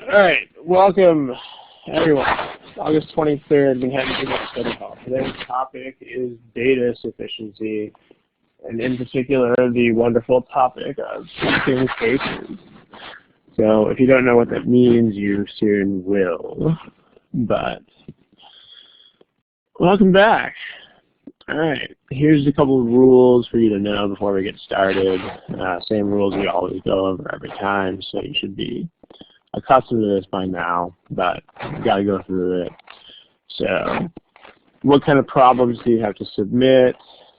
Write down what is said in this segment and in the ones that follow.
All right, welcome everyone. August 23rd, we had a study hall. Today's topic is data sufficiency, and in particular, the wonderful topic of keeping cases. So if you don't know what that means, you soon will. But welcome back. All right, here's a couple of rules for you to know before we get started. Same rules we always go over every time, so you should be accustomed to this by now, but you've got to go through it. So, what kind of problems do you have to submit?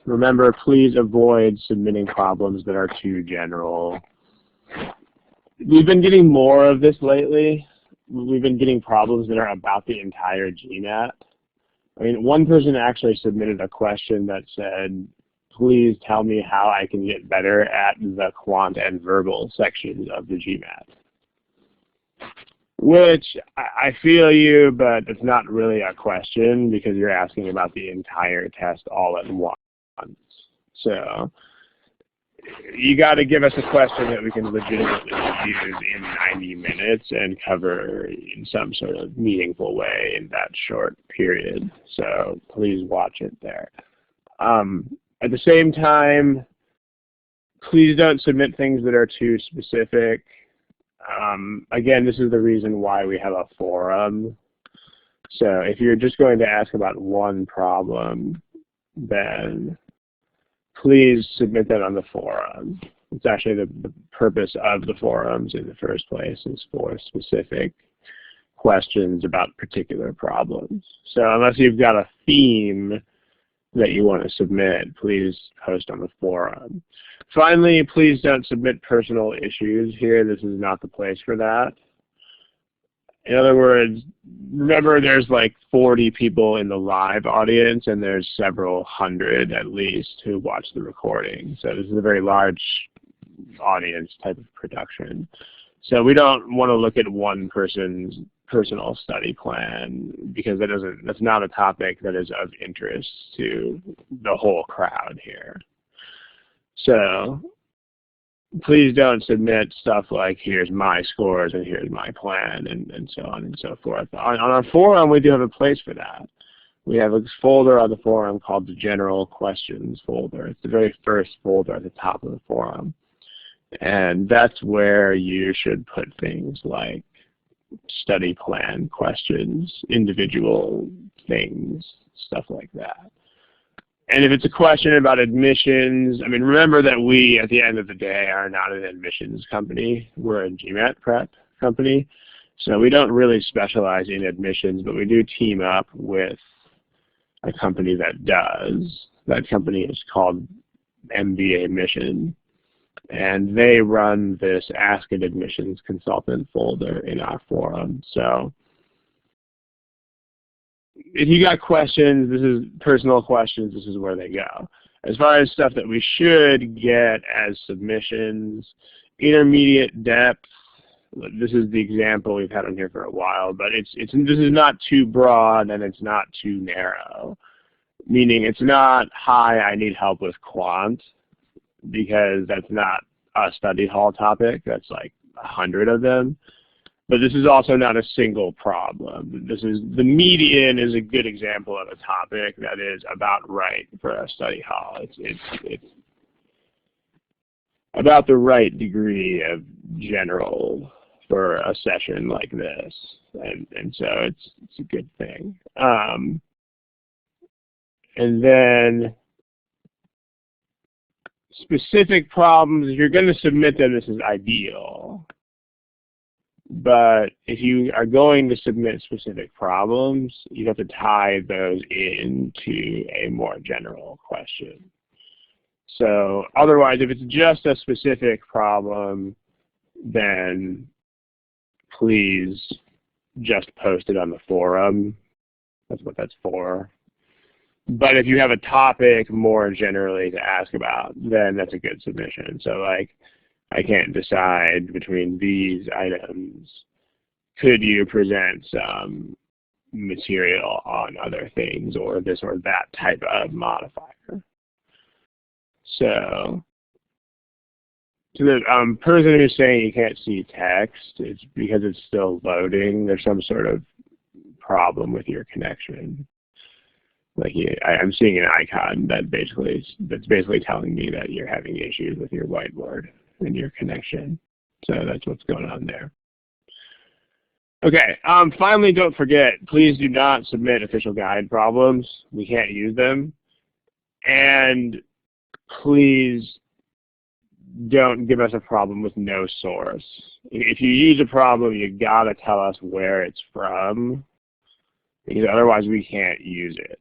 Remember, please avoid submitting problems that are too general. We've been getting more of this lately. We've been getting problems that are about the entire GMAT. I mean, one person actually submitted a question that said, please tell me how I can get better at the quant and verbal sections of the GMAT. Which, I feel you, but it's not really a question because you're asking about the entire test all at once. So, you got to give us a question that we can legitimately use in 90 minutes and cover in some sort of meaningful way in that short period. So, please watch it there. At the same time, please don't submit things that are too specific. Again, this is the reason why we have a forum. So if you're just going to ask about one problem, then please submit that on the forum. It's actually the purpose of the forums in the first place is for specific questions about particular problems. So unless you've got a theme that you want to submit, please post on the forum. Finally, please don't submit personal issues here. This is not the place for that. In other words, remember there's like 40 people in the live audience and there's several hundred at least who watch the recording. So this is a very large audience type of production. So we don't want to look at one person's personal study plan because that's not a topic that is of interest to the whole crowd here. So please don't submit stuff like here's my scores and here's my plan and so on and so forth. On our forum, we do have a place for that. We have a folder on the forum called the General Questions folder. It's the very first folder at the top of the forum. And that's where you should put things like study plan questions, individual things, stuff like that. And if it's a question about admissions, I mean, remember that we, at the end of the day, are not an admissions company. We're a GMAT prep company. So we don't really specialize in admissions, but we do team up with a company that does. That company is called MBA Mission. And they run this Ask an Admissions Consultant folder in our forum. So if you got questions, this is personal questions, this is where they go. As far as stuff that we should get as submissions, intermediate depth, this is the example we've had on here for a while, but this is not too broad and it's not too narrow. Meaning it's not, hi, I need help with quant, because that's not a study hall topic, that's like 100 of them. But this is also not a single problem. The median is a good example of a topic that is about right for a study hall. It's about the right degree of general for a session like this, and so it's a good thing. And then specific problems, if you're going to submit them, this is ideal. But if you are going to submit specific problems, you have to tie those into a more general question. So otherwise, if it's just a specific problem, then please just post it on the forum. That's what that's for. But if you have a topic more generally to ask about, then that's a good submission. So like, I can't decide between these items. Could you present some material on other things or this or that type of modifier? So To the person who's saying you can't see text, it's because it's still loading. There's some sort of problem with your connection. Like I'm seeing an icon that's basically telling me that you're having issues with your whiteboard and your connection. So that's what's going on there. Okay. Finally, don't forget, please do not submit official guide problems. We can't use them. And please don't give us a problem with no source. If you use a problem, you gotta tell us where it's from, because otherwise we can't use it.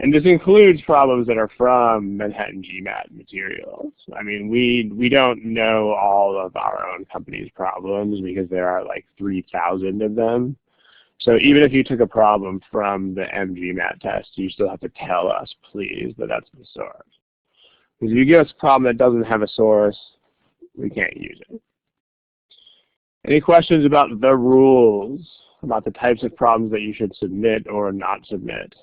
And this includes problems that are from Manhattan GMAT materials. I mean, we don't know all of our own company's problems because there are like 3,000 of them. So even if you took a problem from the MGMAT test, you still have to tell us, please, that that's the source. Because if you give us a problem that doesn't have a source, we can't use it. Any questions about the rules, about the types of problems that you should submit or not submit?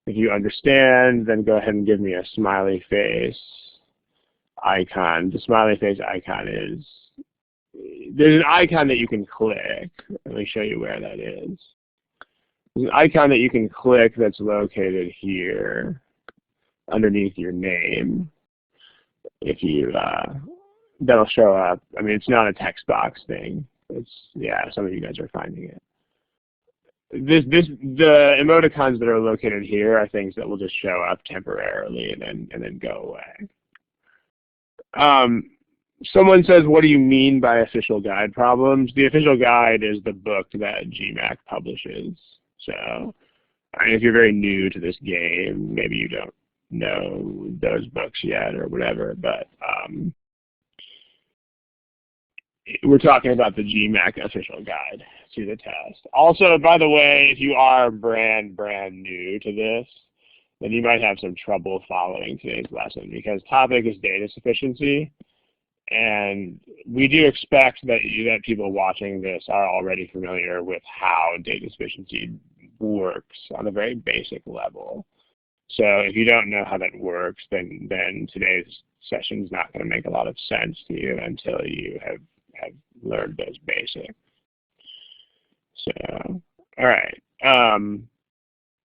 If you understand, then go ahead and give me a smiley face icon. The smiley face icon is, there's an icon that you can click. Let me show you where that is. There's an icon that you can click that's located here underneath your name. If you, that'll show up. I mean, it's not a text box thing. It's, yeah, some of you guys are finding it. The emoticons that are located here are things that will just show up temporarily and then go away. Someone says, what do you mean by official guide problems? The official guide is the book that GMAC publishes. So I mean, if you're very new to this game, maybe you don't know those books yet or whatever, but we're talking about the GMAC official guide to the test. Also, by the way, if you are brand new to this, then you might have some trouble following today's lesson because topic is data sufficiency, and we do expect that people watching this are already familiar with how data sufficiency works on a very basic level. So if you don't know how that works, then today's session is not going to make a lot of sense to you until you have learned those basics. So, all right.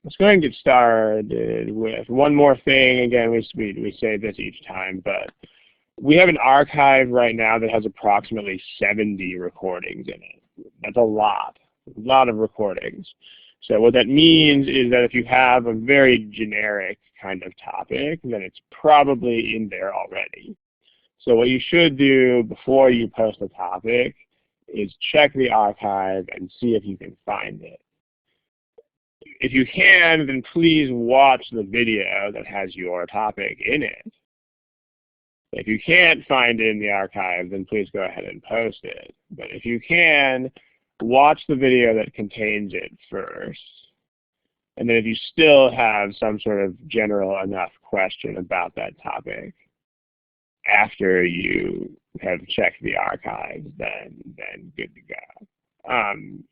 Let's go ahead and get started with one more thing. Again, we say this each time, but we have an archive right now that has approximately 70 recordings in it. That's a lot of recordings. So what that means is that if you have a very generic kind of topic, then it's probably in there already. So what you should do before you post a topic is check the archive and see if you can find it. If you can, then please watch the video that has your topic in it. If you can't find it in the archive, then please go ahead and post it. But if you can, watch the video that contains it first. And then if you still have some sort of general enough question about that topic after you have checked the archives, then good to go.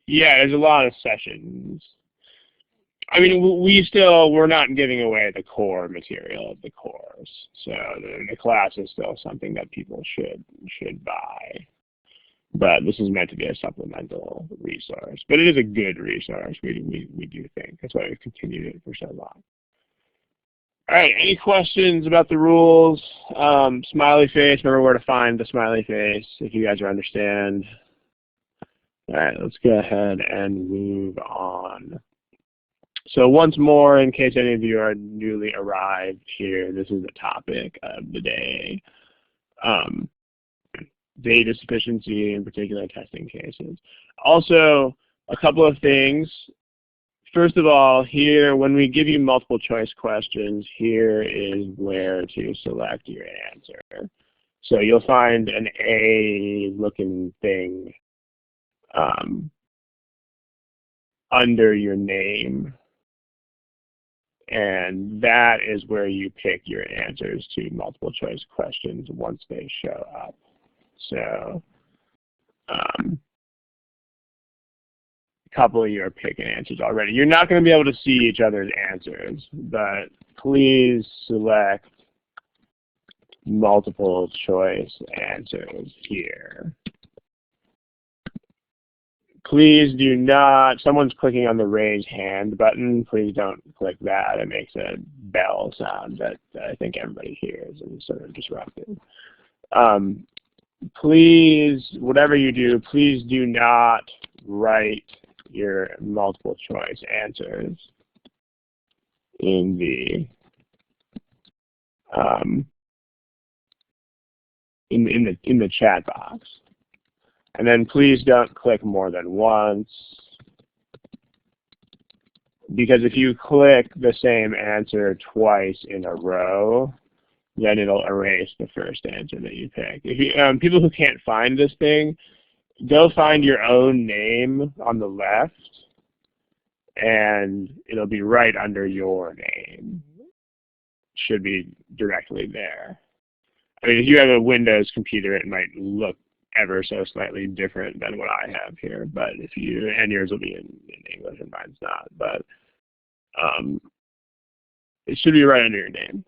Yeah, there's a lot of sessions. I mean, we're not giving away the core material of the course. So the class is still something that people should buy. But this is meant to be a supplemental resource. But it is a good resource, we do think. That's why we've continued it for so long. All right, any questions about the rules? Smiley face, remember where to find the smiley face if you guys understand. All right, let's go ahead and move on. So once more, in case any of you are newly arrived here, this is the topic of the day. Data sufficiency, in particular testing cases. Also, a couple of things. First of all, here, when we give you multiple choice questions, here is where to select your answer. So you'll find an A-looking thing under your name. And that is where you pick your answers to multiple choice questions once they show up. So a couple of you are picking answers already. You're not going to be able to see each other's answers, but please select multiple choice answers here. Please do not, someone's clicking on the raise hand button. Please don't click that. It makes a bell sound that I think everybody hears and is sort of disruptive. Please, whatever you do, please do not write your multiple choice answers in the in the chat box. And then please don't click more than once, because if you click the same answer twice in a row, then it'll erase the first answer that you pick. If you, people who can't find this thing, go find your own name on the left, and it'll be right under your name. Should be directly there. I mean, if you have a Windows computer, it might look ever so slightly different than what I have here, but if you, and yours will be in English and mine's not, but it should be right under your name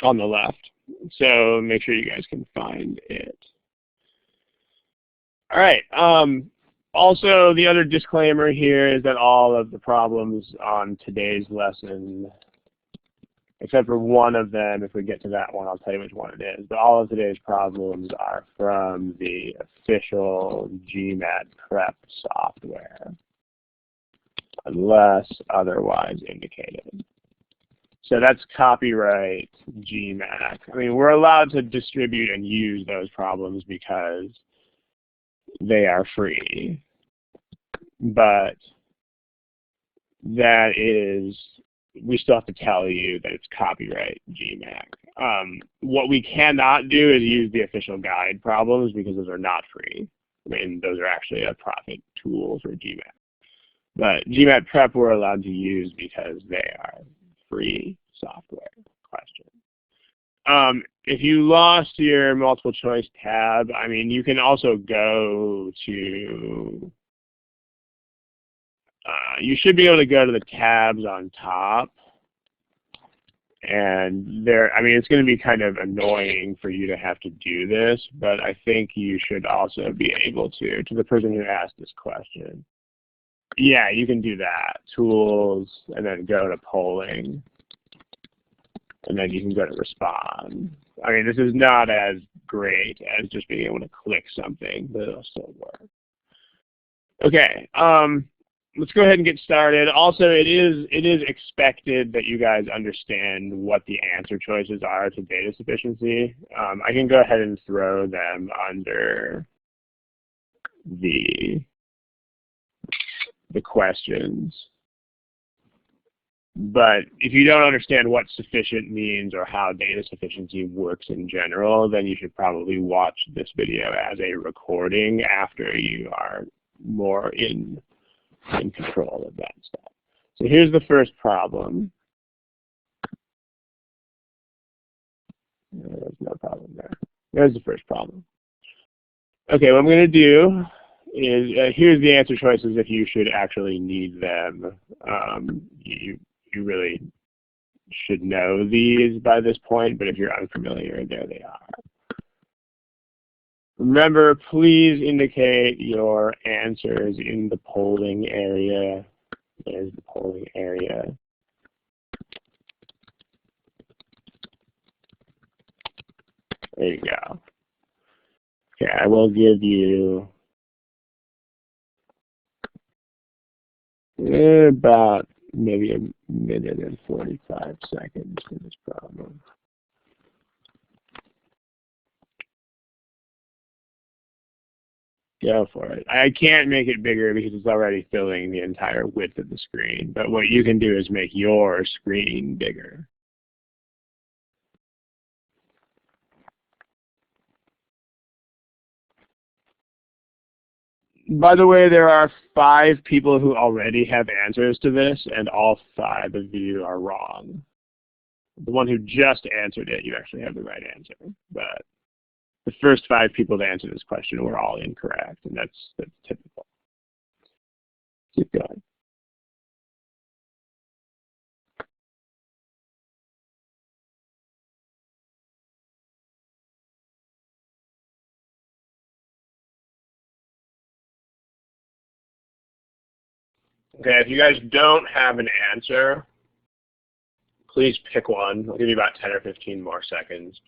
on the left. So make sure you guys can find it. All right. Also, the other disclaimer here is that all of the problems on today's lesson, except for one of them, if we get to that one, I'll tell you which one it is. But all of today's problems are from the official GMAT prep software, unless otherwise indicated. So that's copyright GMAT. I mean, we're allowed to distribute and use those problems because they are free. But that is, we still have to tell you that it's copyright GMAT. What we cannot do is use the official guide problems because those are not free. I mean, those are actually a profit tool for GMAT. But GMAT prep we're allowed to use because they are free software questions. If you lost your multiple choice tab, I mean, you can also go to, you should be able to go to the tabs on top. And there, I mean, it's going to be kind of annoying for you to have to do this, but I think you should also be able to the person who asked this question. Yeah, you can do that. Tools, and then go to polling. And then you can go to respond. I mean, this is not as great as just being able to click something, but it'll still work. Okay, let's go ahead and get started. Also, it is expected that you guys understand what the answer choices are to data sufficiency. I can go ahead and throw them under the questions. But if you don't understand what sufficient means or how data sufficiency works in general, then you should probably watch this video as a recording after you are more in control of that stuff. So here's the first problem. There's no problem there. There's the first problem. Okay, what I'm going to do is, here's the answer choices if you should actually need them. You really should know these by this point, but if you're unfamiliar, there they are. Remember, please indicate your answers in the polling area. There's the polling area. There you go. Okay, I will give you about maybe a minute and 45 seconds for this problem. Go for it. I can't make it bigger because it's already filling the entire width of the screen, but what you can do is make your screen bigger. By the way, there are 5 people who already have answers to this, and all 5 of you are wrong. The one who just answered it, you actually have the right answer. But the first 5 people to answer this question were all incorrect, and that's typical. Keep going. Okay, if you guys don't have an answer, please pick one. I'll give you about 10 or 15 more seconds.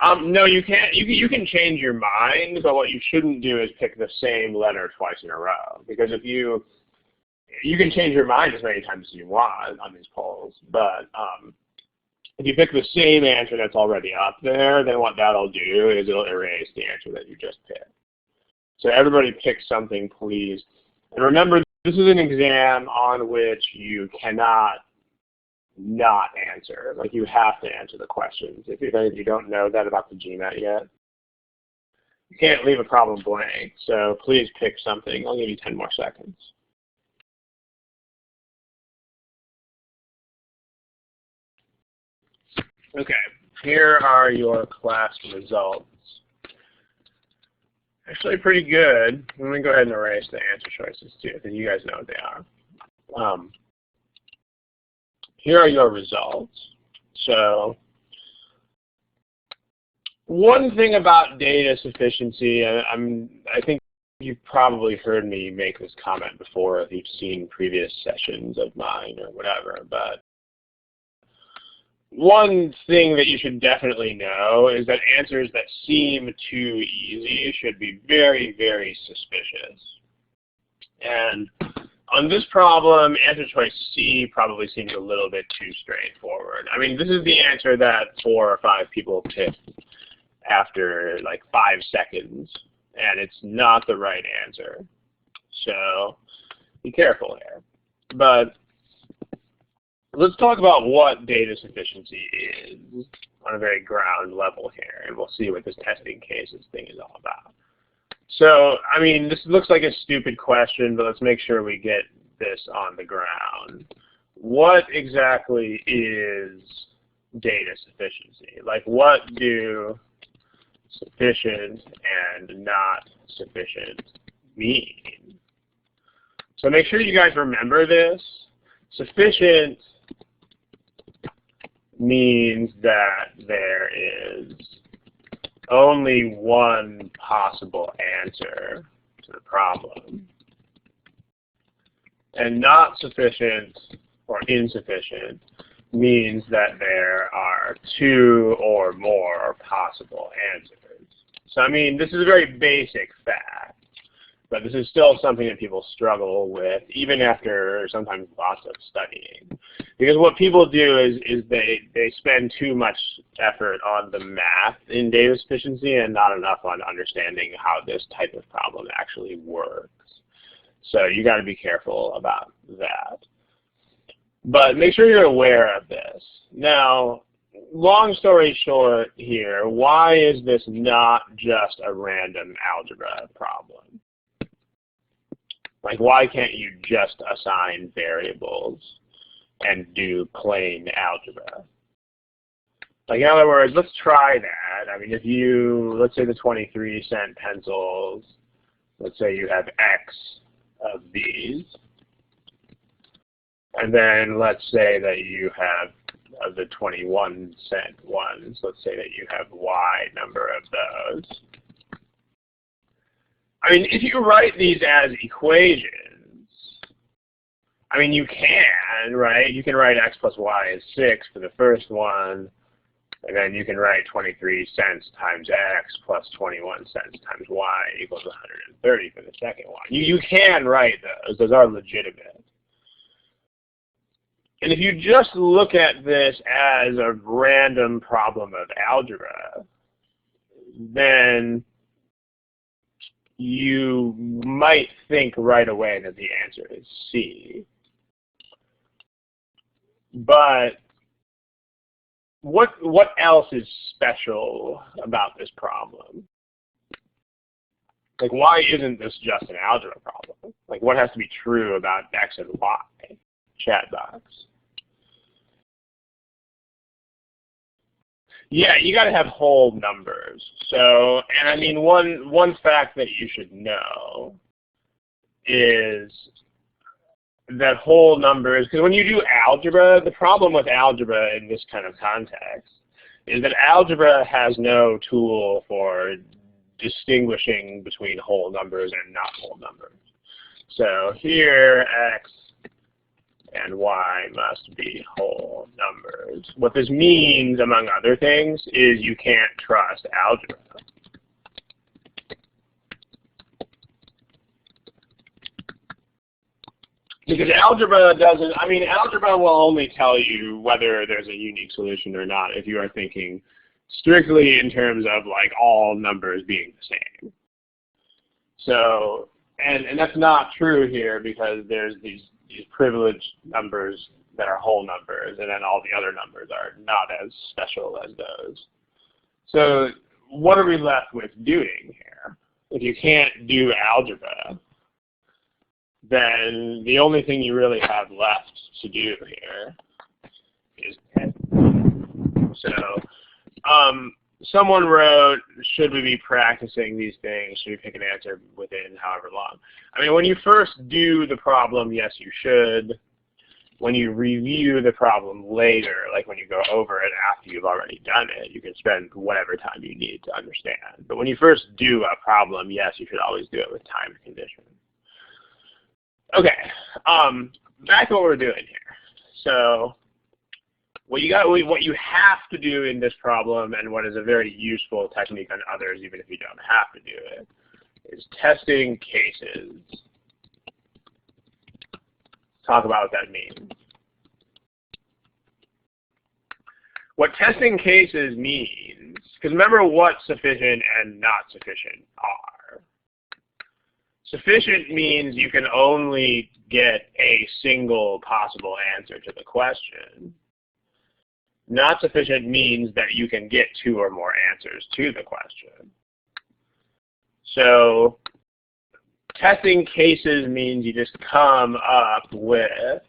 No, you can't. You can change your mind, but what you shouldn't do is pick the same letter twice in a row. Because if you can change your mind as many times as you want on these polls, but if you pick the same answer that's already up there, then what that'll do is it'll erase the answer that you just picked. So everybody pick something, please. And remember, this is an exam on which you cannot not answer. Like, you have to answer the questions. If you don't know that about the GMAT yet, you can't leave a problem blank. So please pick something. I'll give you 10 more seconds. Okay, here are your class results. Actually pretty good. Let me go ahead and erase the answer choices too, because you guys know what they are. Here are your results. So one thing about data sufficiency, I think you've probably heard me make this comment before if you've seen previous sessions of mine or whatever, but one thing that you should definitely know is that answers that seem too easy should be very, very suspicious. And on this problem, answer choice C probably seems a little bit too straightforward. I mean, this is the answer that 4 or 5 people picked after like 5 seconds, and it's not the right answer. So be careful here. But let's talk about what data sufficiency is on a very ground level here, and we'll see what this testing cases thing is all about. So, I mean, this looks like a stupid question, but let's make sure we get this on the ground. What exactly is data sufficiency? Like, what do sufficient and not sufficient mean? So make sure you guys remember this. Sufficient means that there is only one possible answer to the problem. And not sufficient or insufficient means that there are 2 or more possible answers. So I mean, this is a very basic fact, but this is still something that people struggle with, even after sometimes lots of studying. Because what people do is they spend too much effort on the math in data sufficiency and not enough on understanding how this type of problem actually works. So you got to be careful about that. But make sure you're aware of this. Now, long story short here, why is this not just a random algebra problem? Like, why can't you just assign variables and do plain algebra? Like, in other words, let's try that. I mean, if you, let's say the 23-cent pencils, let's say you have X of these, and then let's say that you have of the 21-cent ones, let's say that you have Y number of those. I mean, if you write these as equations, I mean, you can, right? You can write X plus Y is 6 for the first one, and then you can write 23 cents times X plus 21 cents times Y equals 130 for the second one. You can write those. Those are legitimate. And if you just look at this as a random problem of algebra, then you might think right away that the answer is C. But what else is special about this problem? Like, why isn't this just an algebra problem? Like, what has to be true about X and Y? Chat box. Yeah, you got to have whole numbers. So, and I mean, one fact that you should know is that whole numbers, because when you do algebra, the problem with algebra in this kind of context is that algebra has no tool for distinguishing between whole numbers and not whole numbers. So here, x and y must be whole numbers. What this means, among other things, is you can't trust algebra. Because algebra doesn't, I mean, algebra will only tell you whether there's a unique solution or not if you are thinking strictly in terms of like all numbers being the same. So, and that's not true here because there's these privileged numbers that are whole numbers, and then all the other numbers are not as special as those. So what are we left with doing here? If you can't do algebra, then the only thing you really have left to do here is testing. So someone wrote, should we be practicing these things? Should we pick an answer within however long? I mean, when you first do the problem, yes, you should. When you review the problem later, like when you go over it after you've already done it, you can spend whatever time you need to understand. But when you first do a problem, yes, you should always do it with timed conditions. Okay, back to what we're doing here. So what you have to do in this problem, and what is a very useful technique on others, even if you don't have to do it, is testing cases. Talk about what that means. What testing cases means, because remember what sufficient and not sufficient are. Sufficient means you can only get a single possible answer to the question. Not sufficient means that you can get two or more answers to the question. So testing cases means you just come up with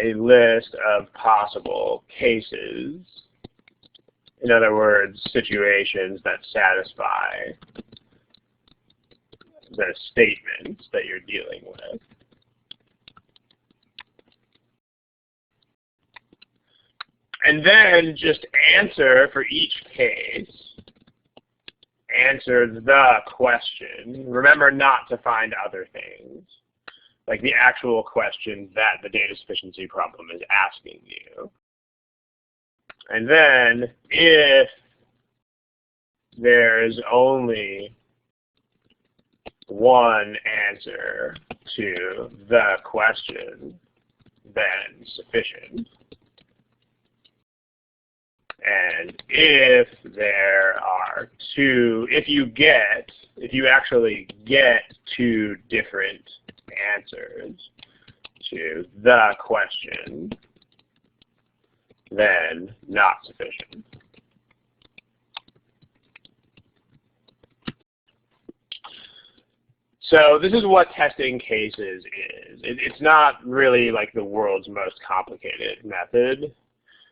a list of possible cases. In other words, situations that satisfy the statements that you're dealing with. And then just answer for each case. Answer the question. Remember not to find other things, like the actual question that the data sufficiency problem is asking you. And then if there's only one answer to the question, then sufficient. And if there are two, if you actually get two different answers to the question, then not sufficient. So this is what testing cases is. It's not really like the world's most complicated method,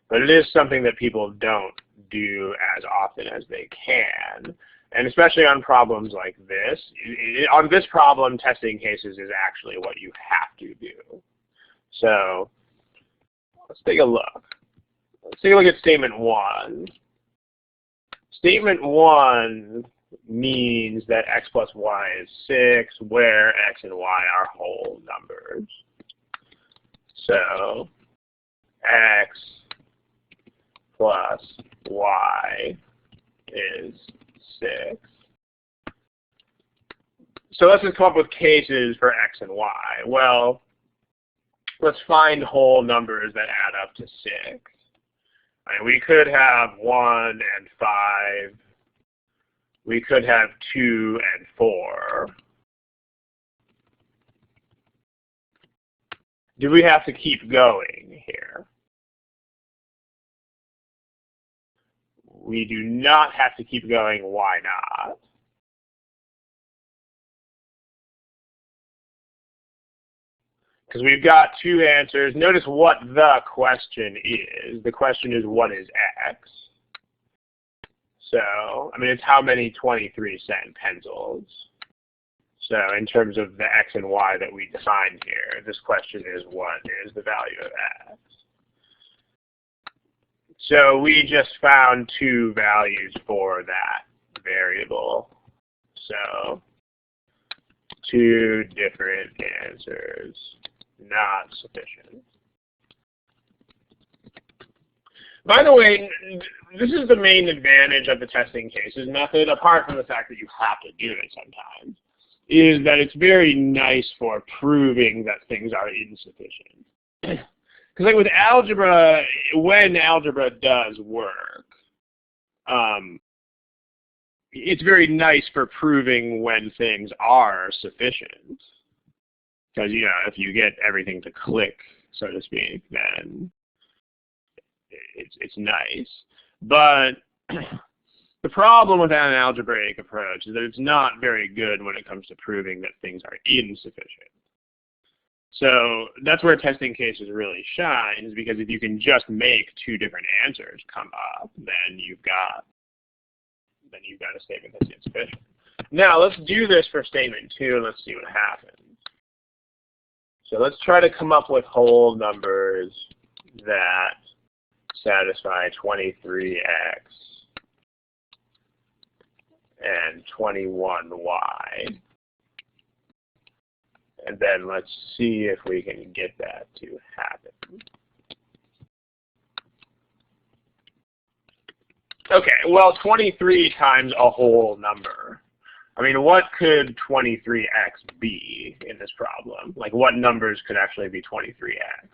but it is something that people don't do as often as they can. And especially on problems like this, on this problem, testing cases is actually what you have to do. So let's take a look. Let's take a look at statement 1. Statement 1 means that x plus y is 6, where x and y are whole numbers. So x plus y is 6. So let's just come up with cases for x and y. Well, let's find whole numbers that add up to 6. I mean, we could have 1 and 5. We could have 2 and 4. Do we have to keep going here? We do not have to keep going. Why not? Because we've got two answers. Notice what the question is. The question is, what is x? So, I mean, it's how many 23-cent pencils. So in terms of the x and y that we defined here, this question is, what is the value of x? So we just found two values for that variable. So two different answers, not sufficient. By the way, this is the main advantage of the testing cases method, apart from the fact that you have to do it sometimes, is that it's very nice for proving that things are insufficient. Because like with algebra, when algebra does work, it's very nice for proving when things are sufficient. Because, you know, if you get everything to click, so to speak, then it's nice. But the problem with an algebraic approach is that it's not very good when it comes to proving that things are insufficient. So that's where testing cases really shines, because if you can just make two different answers come up, then you've got a statement that's insufficient. Now let's do this for statement 2 and let's see what happens. So let's try to come up with whole numbers that satisfy 23x and 21y. And then let's see if we can get that to happen. Okay, well, 23 times a whole number. I mean, what could 23x be in this problem? Like, what numbers could actually be 23x?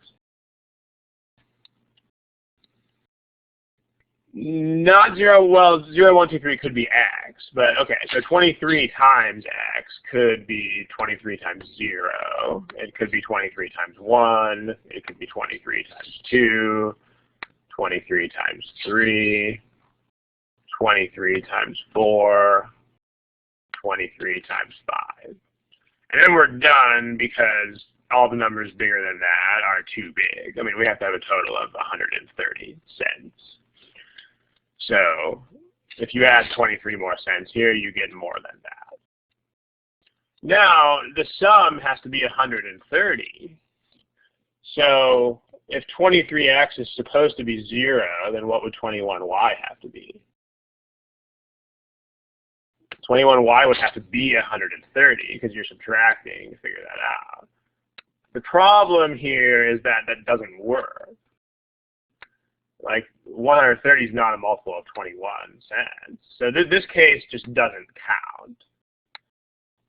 Not 0, well, 0, 1, 2, 3 could be x, but okay, so 23 times x could be 23 times 0. It could be 23 times 1. It could be 23 times 2, 23 times 3, 23 times 4, 23 times 5. And then we're done because all the numbers bigger than that are too big. I mean, we have to have a total of 130 cents. So if you add 23 more cents here, you get more than that. Now, the sum has to be 130. So if 23x is supposed to be 0, then what would 21y have to be? 21y would have to be 130 because you're subtracting to figure that out. The problem here is that that doesn't work. Like 130 is not a multiple of 21 cents. So this case just doesn't count.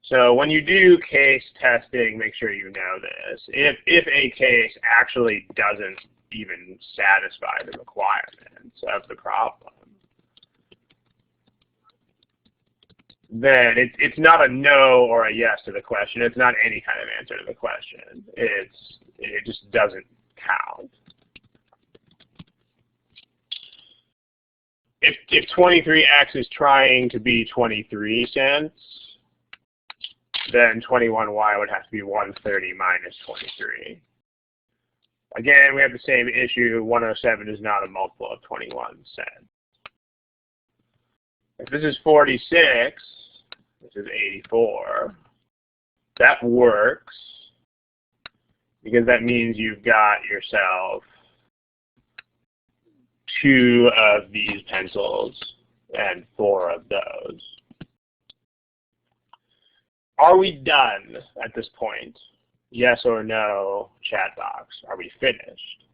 So when you do case testing, make sure you know this. If a case actually doesn't even satisfy the requirements of the problem, then it's not a no or a yes to the question. It's not any kind of answer to the question. It just doesn't count. If 23x is trying to be 23 cents, then 21y would have to be 130 minus 23. Again, we have the same issue. 107 is not a multiple of 21 cents. If this is 46, this is 84, that works because that means you've got yourself 2 of these pencils and 4 of those. Are we done at this point? Yes or no, chat box. Are we finished?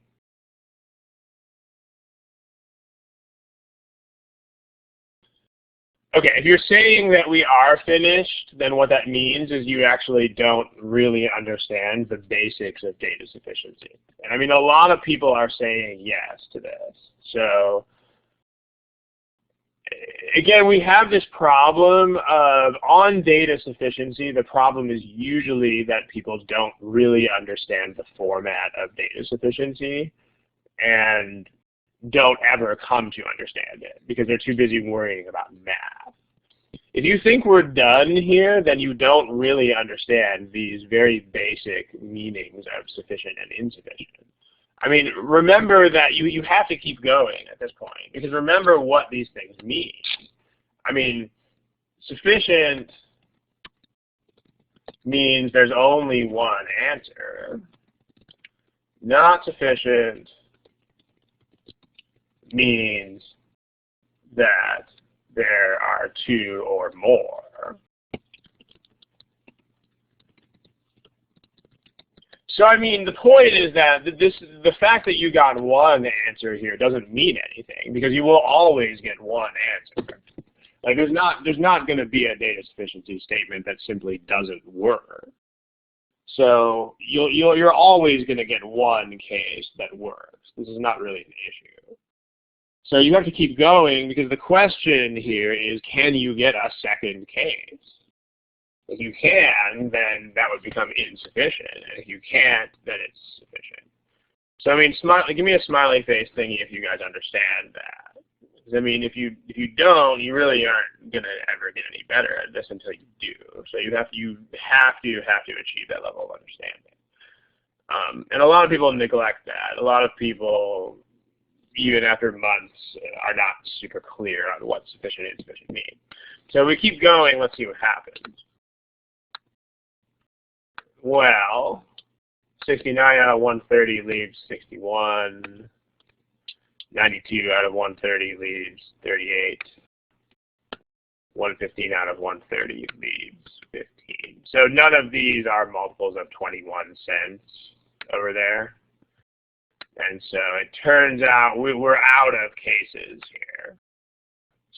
Okay, if you're saying that we are finished, then what that means is you actually don't really understand the basics of data sufficiency. And I mean, a lot of people are saying yes to this. So again, we have this problem of on data sufficiency, the problem is usually that people don't really understand the format of data sufficiency and don't ever come to understand it because they're too busy worrying about math. If you think we're done here, then you don't really understand these very basic meanings of sufficient and insufficient. I mean, remember that you have to keep going at this point because remember what these things mean. I mean, sufficient means there's only one answer. Not sufficient means that there are 2 or more. So I mean, the point is that the fact that you got one answer here doesn't mean anything, because you will always get one answer. Like there's not going to be a data sufficiency statement that simply doesn't work. So you're always going to get one case that works. This is not really an issue. So you have to keep going, because the question here is, can you get a second case? If you can, then that would become insufficient. And if you can't, then it's sufficient. So I mean, give me a smiley face thingy if you guys understand that. Because I mean, if you don't, you really aren't gonna ever get any better at this until you do. So you have to achieve that level of understanding. And a lot of people neglect that. A lot of people, even after months, are not super clear on what sufficient and insufficient mean. So we keep going. Let's see what happens. Well, 69 out of 130 leaves 61. 92 out of 130 leaves 38. 115 out of 130 leaves 15. So none of these are multiples of 21 cents over there. And so it turns out we're out of cases here.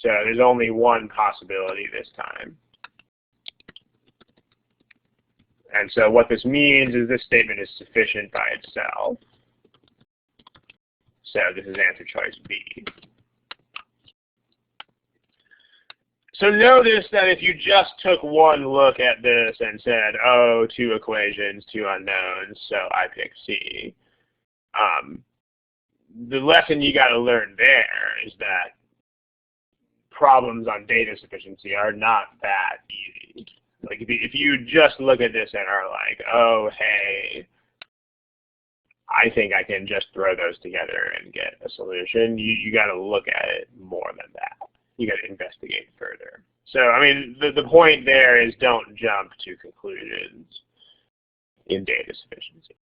So there's only one possibility this time. And so what this means is this statement is sufficient by itself. So this is answer choice B. So notice that if you just took one look at this and said, oh, two equations, two unknowns, so I pick C, the lesson you got to learn there is that problems on data sufficiency are not that easy. Like if you just look at this and are like, oh, hey, I think I can just throw those together and get a solution, you got to look at it more than that. You got to investigate further. So, I mean, the point there is don't jump to conclusions in data sufficiency.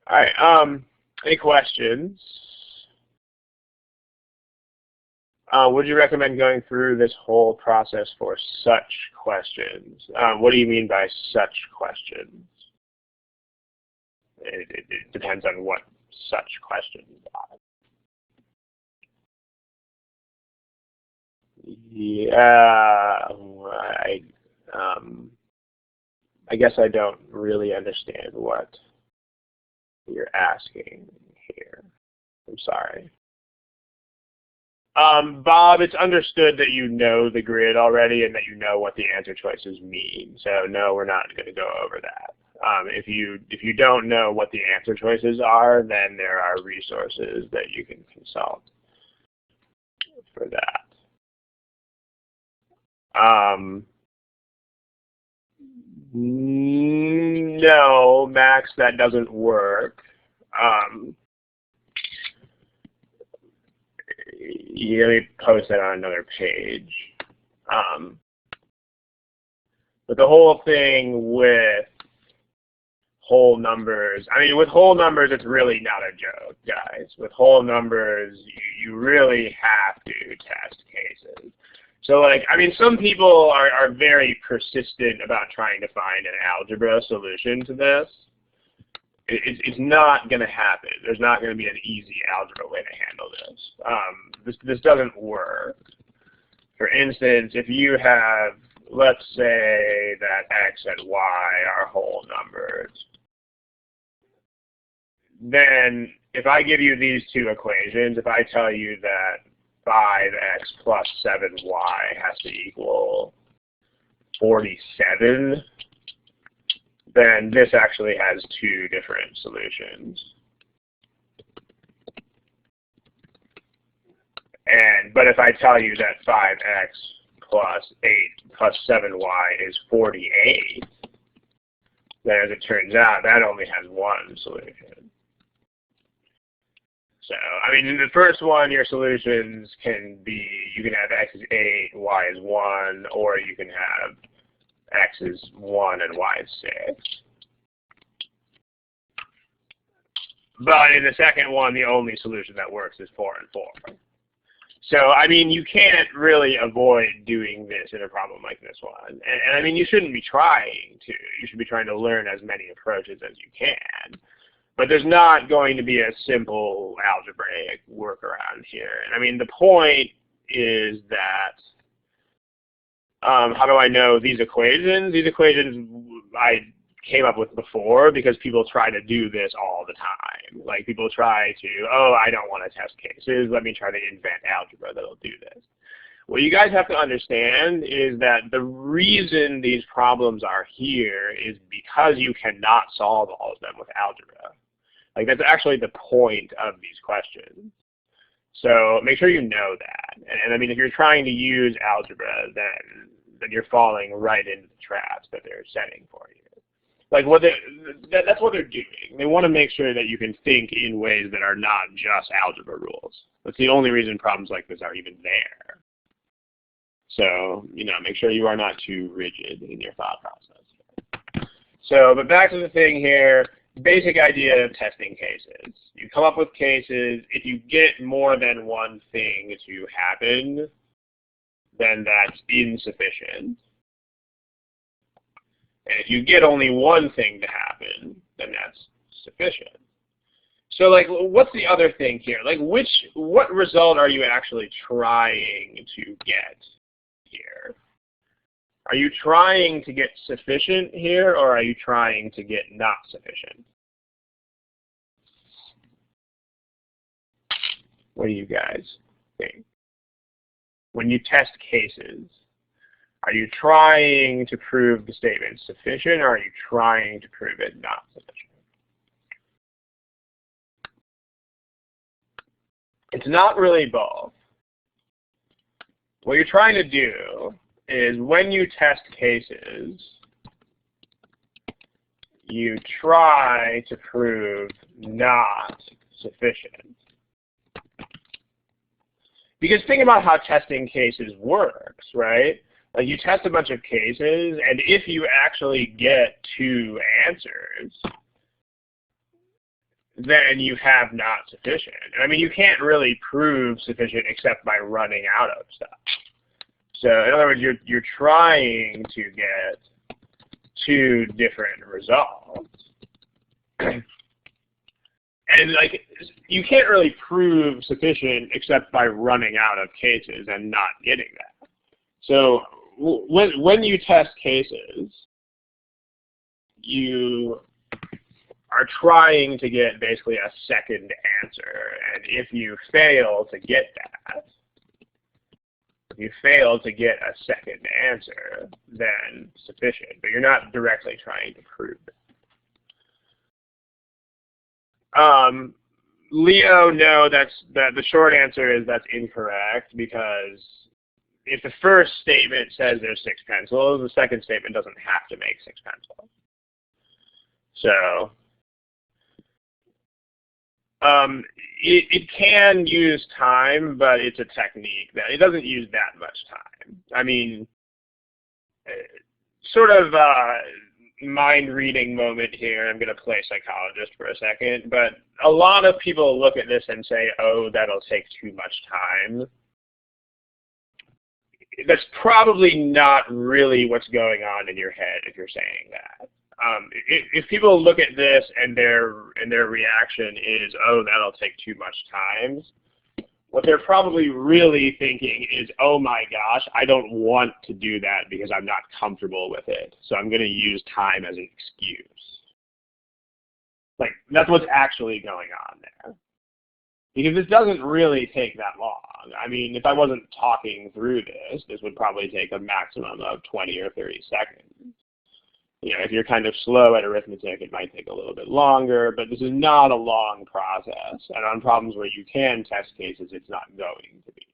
All right, any questions? Would you recommend going through this whole process for such questions? What do you mean by such questions? It depends on what such questions are. Yeah, I guess I don't really understand what you're asking here. I'm sorry. Bob, it's understood that you know the grid already and that you know what the answer choices mean. So no, we're not going to go over that. If you don't know what the answer choices are, then there are resources that you can consult for that. No, Max, that doesn't work. Let me post that on another page. But the whole thing with whole numbers, I mean, with whole numbers, it's really not a joke, guys. With whole numbers, you really have to test cases. So, like, I mean, some people are very persistent about trying to find an algebra solution to this. It's not going to happen. There's not going to be an easy algebra way to handle this. This doesn't work. For instance, if you have, let's say that x and y are whole numbers, then if I give you these two equations, if I tell you that 5x plus 7y has to equal 47, then this actually has two different solutions. But if I tell you that 5x plus 8 plus 7y is 48, then as it turns out, that only has one solution. So, I mean, in the first one, your solutions can be, you can have x is 8, y is 1, or you can have x is 1 and y is 6. But in the second one, the only solution that works is 4 and 4. So, I mean, you can't really avoid doing this in a problem like this one. And I mean, you shouldn't be trying to. You should be trying to learn as many approaches as you can. But there's not going to be a simple algebraic workaround here. And I mean, the point is that, how do I know these equations? These equations I came up with before because people try to do this all the time. Like people try to, oh, I don't want to test cases. Let me try to invent algebra that'll do this. What you guys have to understand is that the reason these problems are here is because you cannot solve all of them with algebra. Like that's actually the point of these questions. So make sure you know that. And I mean, if you're trying to use algebra, then you're falling right into the traps that they're setting for you. Like that's what they're doing. They want to make sure that you can think in ways that are not just algebra rules. That's the only reason problems like this are even there. So, you know, make sure you are not too rigid in your thought process. So, but back to the thing here. Basic idea of testing cases. You come up with cases. If you get more than one thing to happen, then that's insufficient. And if you get only one thing to happen, then that's sufficient. So like, what's the other thing here? Like what result are you actually trying to get here? Are you trying to get sufficient here, or are you trying to get not sufficient? What do you guys think? When you test cases, are you trying to prove the statement sufficient, or are you trying to prove it not sufficient? It's not really both. What you're trying to do is when you test cases, you try to prove not sufficient. Because think about how testing cases works, right? Like you test a bunch of cases, and if you actually get two answers, then you have not sufficient. And I mean, you can't really prove sufficient except by running out of stuff. So in other words, you're trying to get two different results. And like, you can't really prove sufficient except by running out of cases and not getting that. So when you test cases, you are trying to get basically a second answer. And if you fail to get that, if you fail to get a second answer, then sufficient. But you're not directly trying to prove it. Leo, no, the short answer is that's incorrect, because if the first statement says there's 6 pencils, the second statement doesn't have to make 6 pencils. So it can use time, but it's a technique that it doesn't use that much time. I mean, sort of mind-reading moment here. I'm going to play psychologist for a second, but a lot of people look at this and say, oh, that'll take too much time. That's probably not really what's going on in your head if you're saying that. If people look at this and their reaction is, oh, that'll take too much time, what they're probably really thinking is, oh my gosh, I don't want to do that because I'm not comfortable with it, so I'm going to use time as an excuse. Like, that's what's actually going on there. Because this doesn't really take that long. I mean, if I wasn't talking through this, this would probably take a maximum of 20 or 30 seconds. You know, if you're kind of slow at arithmetic, it might take a little bit longer, but this is not a long process. And on problems where you can test cases, it's not going to be.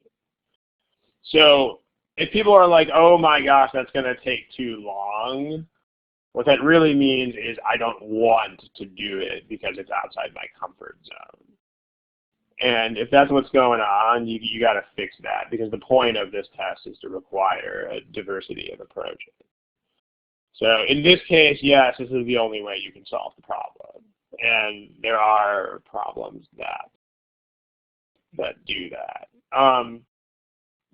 So if people are like, oh my gosh, that's going to take too long, what that really means is I don't want to do it because it's outside my comfort zone. And if that's what's going on, you got to fix that, because the point of this test is to require a diversity of approaches. So in this case, yes, this is the only way you can solve the problem. And there are problems that do that.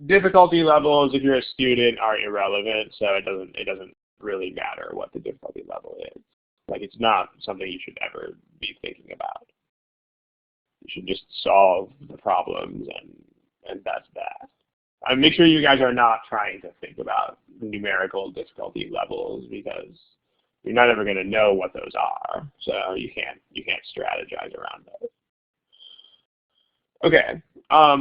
difficulty levels, if you're a student, are irrelevant, so it doesn't really matter what the difficulty level is. Like, it's not something you should ever be thinking about. You should just solve the problems, and that's that. Make sure you guys are not trying to think about numerical difficulty levels, because you're not ever going to know what those are. So you can't strategize around those. Okay,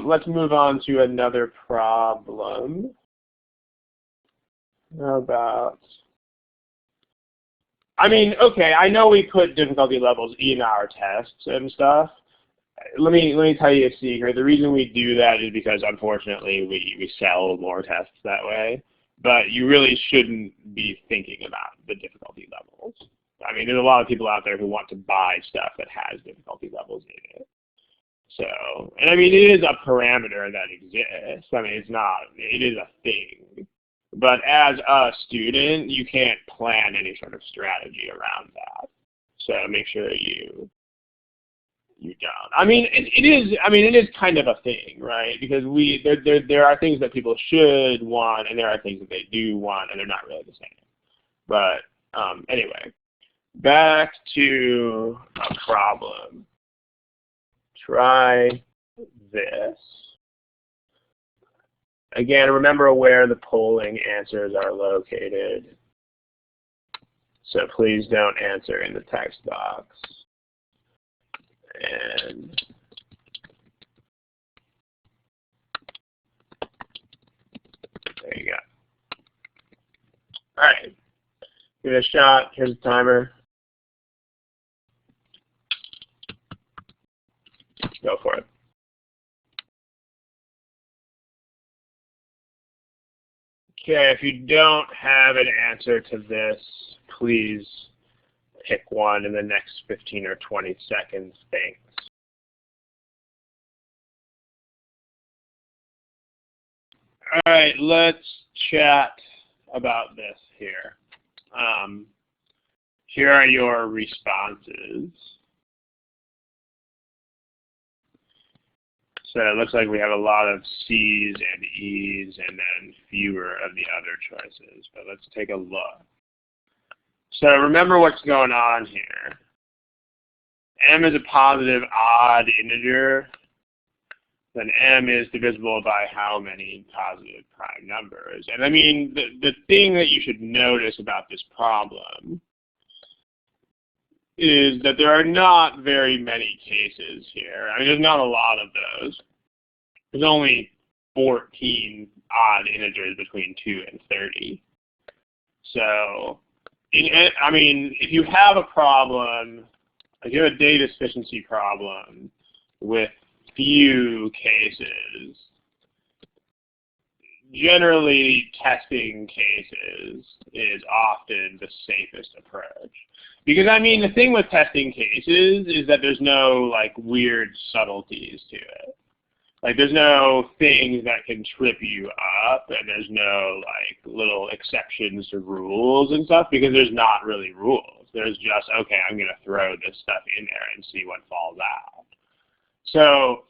let's move on to another problem. How about, okay, I know we put difficulty levels in our tests and stuff. Let me tell you a secret. The reason we do that is because, unfortunately, we sell more tests that way. But you really shouldn't be thinking about the difficulty levels. There's a lot of people out there who want to buy stuff that has difficulty levels in it. So, and it is a parameter that exists. It is a thing. But as a student, you can't plan any sort of strategy around that. So make sure you don't. It is kind of a thing, right? Because there are things that people should want, and there are things that they do want, and they're not really the same. But anyway, back to a problem. Try this. Again, remember where the polling answers are located. So please don't answer in the text box. And there you go. All right, give it a shot. Here's the timer. Go for it. Okay, if you don't have an answer to this, please pick one in the next 15 or 20 seconds. Thanks. All right, let's chat about this here. Here are your responses. So it looks like we have a lot of C's and E's and then fewer of the other choices. But let's take a look. So remember what's going on here. M is a positive odd integer. Then M is divisible by how many positive prime numbers. And the thing that you should notice about this problem is that there are not very many cases here. There's not a lot of those. There's only 14 odd integers between 2 and 30. So, if you have a problem, if you have a data sufficiency problem with few cases, generally testing cases is often the safest approach. Because the thing with testing cases is that there's no weird subtleties to it. There's no things that can trip you up, and there's no little exceptions to rules and stuff, because there's not really rules. There's just, okay, I'm going to throw this stuff in there and see what falls out. So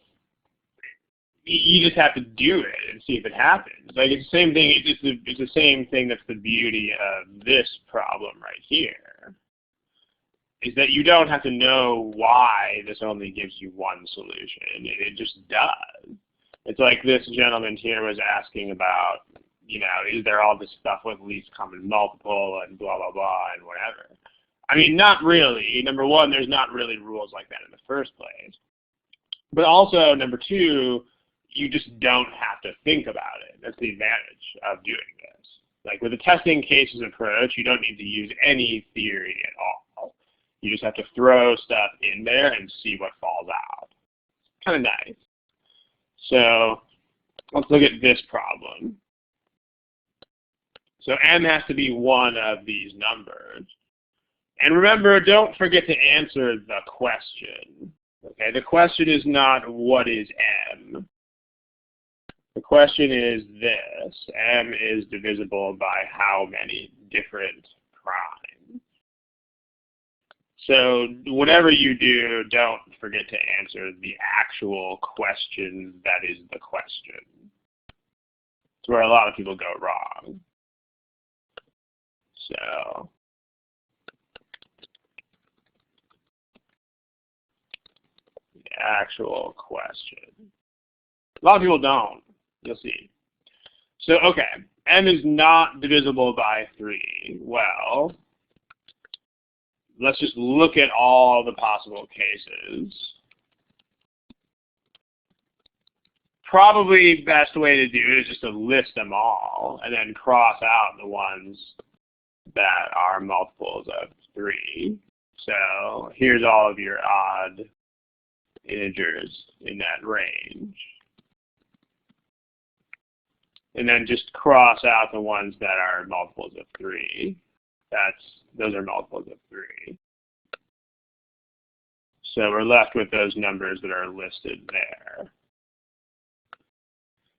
you just have to do it and see if it happens. It's the same thing. It's the same thing that's the beauty of this problem right here, is that you don't have to know why this only gives you one solution. It just does. It's like this gentleman here was asking about, is there all this stuff with least common multiple and blah, blah, blah, and whatever. Not really. Number one, there's not really rules like that in the first place. But also, number two, you just don't have to think about it. That's the advantage of doing this. With a testing cases approach, you don't need to use any theory at all. You just have to throw stuff in there and see what falls out. Kind of nice. So let's look at this problem. So M has to be one of these numbers. And remember, don't forget to answer the question. Okay, the question is not what is M. The question is this. M is divisible by how many different primes? So whatever you do, don't forget to answer the actual question that is the question. It's where a lot of people go wrong. So the actual question. A lot of people don't. You'll see. So, okay, m is not divisible by 3. Well, let's just look at all the possible cases. Probably best way to do it is just to list them all and then cross out the ones that are multiples of 3. So here's all of your odd integers in that range. And then just cross out the ones that are multiples of 3. Those are multiples of 3. So we're left with those numbers that are listed there.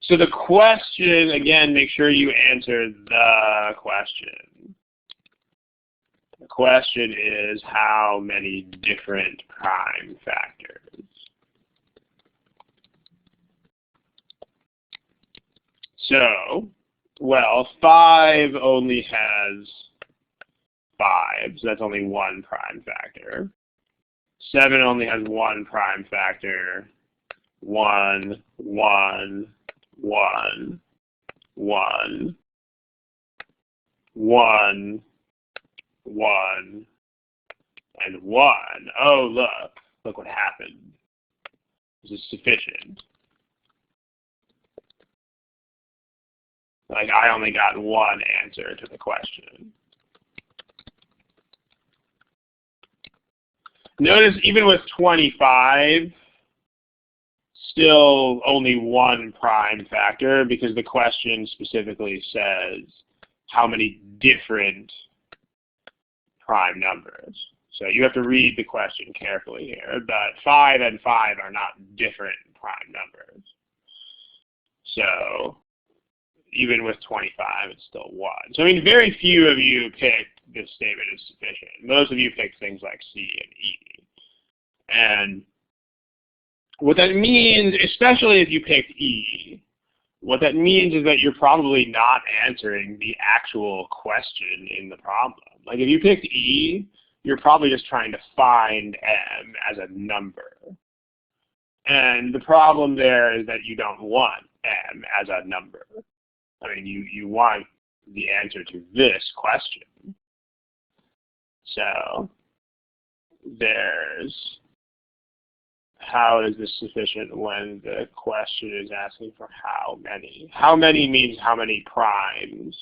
So the question, again, make sure you answer the question. The question is how many different prime factors? So, well, 5 only has 5, so that's only one prime factor. 7 only has one prime factor. 1, 1, 1, 1, 1, 1, and 1. Oh, look what happened. This is sufficient. Like, I only got one answer to the question. Notice even with 25, still only one prime factor because the question specifically says how many different prime numbers. So you have to read the question carefully here, but 5 and 5 are not different prime numbers. So even with 25, it's still 1. So I mean, very few of you picked this statement is sufficient. Most of you picked things like C and E. And what that means, especially if you picked E, what that means is that you're probably not answering the actual question in the problem. Like if you picked E, you're probably just trying to find M as a number. And the problem there is that you don't want M as a number. I mean, you want the answer to this question. So there's how is this sufficient when the question is asking for how many? How many means how many primes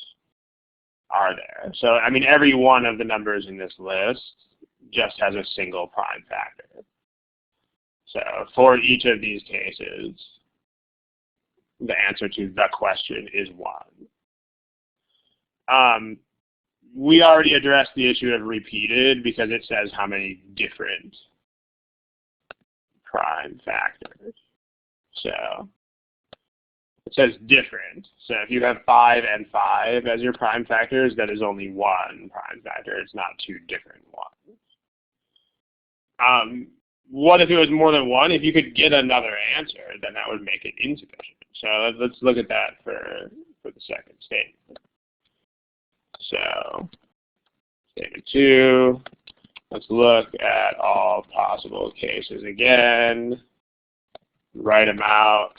are there. So, I mean, every one of the numbers in this list just has a single prime factor. So for each of these cases, the answer to the question is 1. We already addressed the issue of repeated because it says how many different prime factors. So it says different. So if you have 5 and 5 as your prime factors, that is only one prime factor. It's not two different ones. What if it was more than one? If you could get another answer, then that would make it insufficient. So let's look at that for the second statement. So statement 2, let's look at all possible cases again, write them out.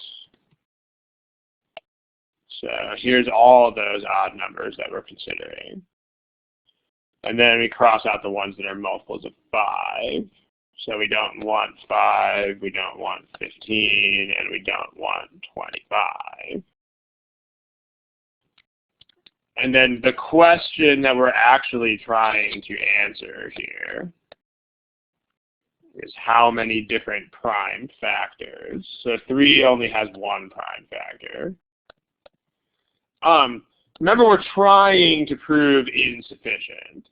So here's all those odd numbers that we're considering. And then we cross out the ones that are multiples of 5. So we don't want 5, we don't want 15, and we don't want 25. And then the question that we're actually trying to answer here is how many different prime factors. So 3 only has one prime factor. Remember, we're trying to prove insufficient.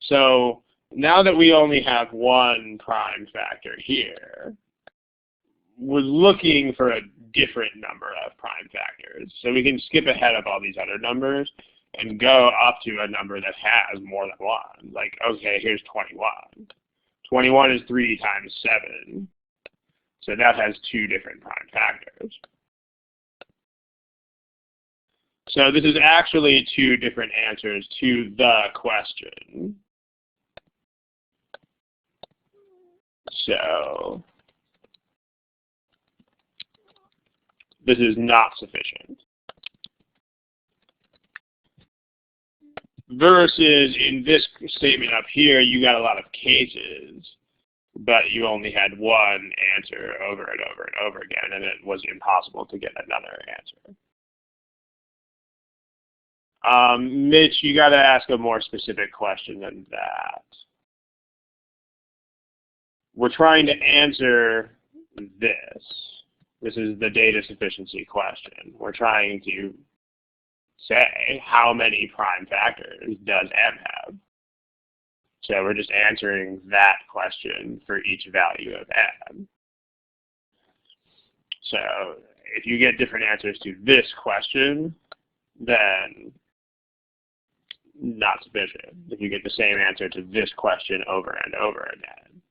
So now that we only have one prime factor here, we're looking for a different number of prime factors. So we can skip ahead of all these other numbers and go up to a number that has more than one. Like, okay, here's 21. 21 is 3 times 7. So that has 2 different prime factors. So this is actually two different answers to the question. So this is not sufficient. Versus in this statement up here, you got a lot of cases, but you only had one answer over and over and over again, and it was impossible to get another answer. Mitch, you got to ask a more specific question than that. We're trying to answer this. This is the data sufficiency question. We're trying to say how many prime factors does M have? So we're just answering that question for each value of M. So if you get different answers to this question, then not sufficient. If you get the same answer to this question over and over again,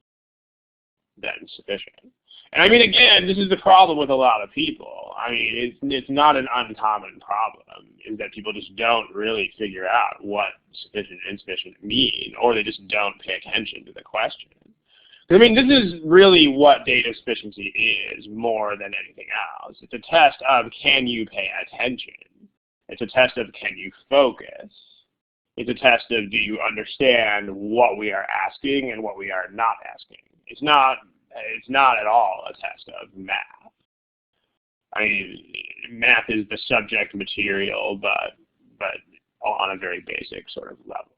then sufficient. And I mean, again, this is the problem with a lot of people. I mean, it's not an uncommon problem, is that people just don't really figure out what sufficient and insufficient mean, or they just don't pay attention to the question. I mean, this is really what data sufficiency is more than anything else. It's a test of can you pay attention. It's a test of can you focus. It's a test of do you understand what we are asking and what we are not asking. It's not at all a test of math. I mean, math is the subject material, but on a very basic sort of level.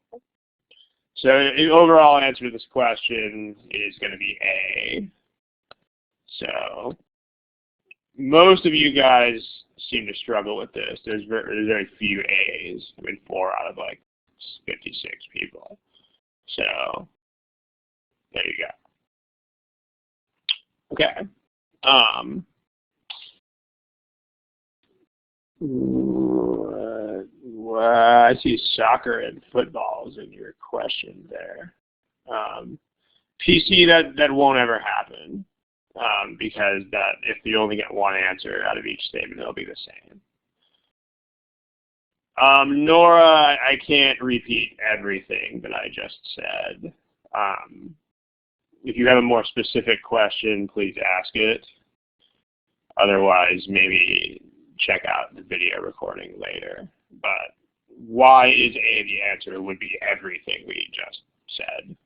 So the overall answer to this question is going to be A. So most of you guys seem to struggle with this. There's very few A's. I mean, 4 out of like 56 people. So there you go. Okay. I see soccer and footballs in your question there. PC, that won't ever happen because if you only get one answer out of each statement, it'll be the same. Nora, I can't repeat everything that I just said. If you have a more specific question, please ask it. Otherwise, maybe check out the video recording later. But why is A the answer would be everything we just said.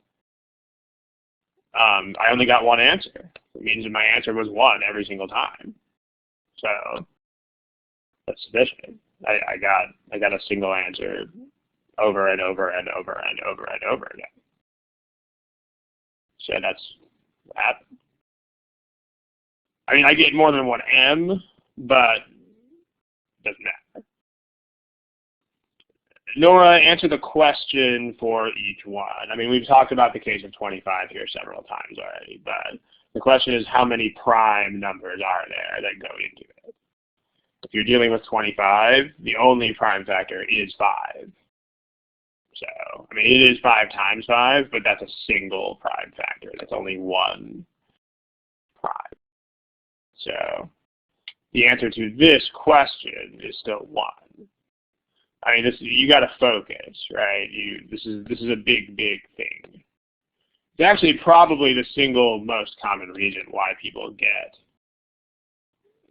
I only got one answer. It means that my answer was 1 every single time. So that's sufficient. I got a single answer over and over and over and over and over again. So that's what happened. I mean, I get more than 1 M, but it doesn't matter. Nora, answer the question for each one. I mean, we've talked about the case of 25 here several times already, but the question is how many prime numbers are there that go into it? If you're dealing with 25, the only prime factor is 5. So, I mean, it is 5 times 5, but that's a single prime factor. That's only 1 prime. So, the answer to this question is still 1. I mean, you got to focus, right? This is a big thing. It's actually probably the single most common reason why people get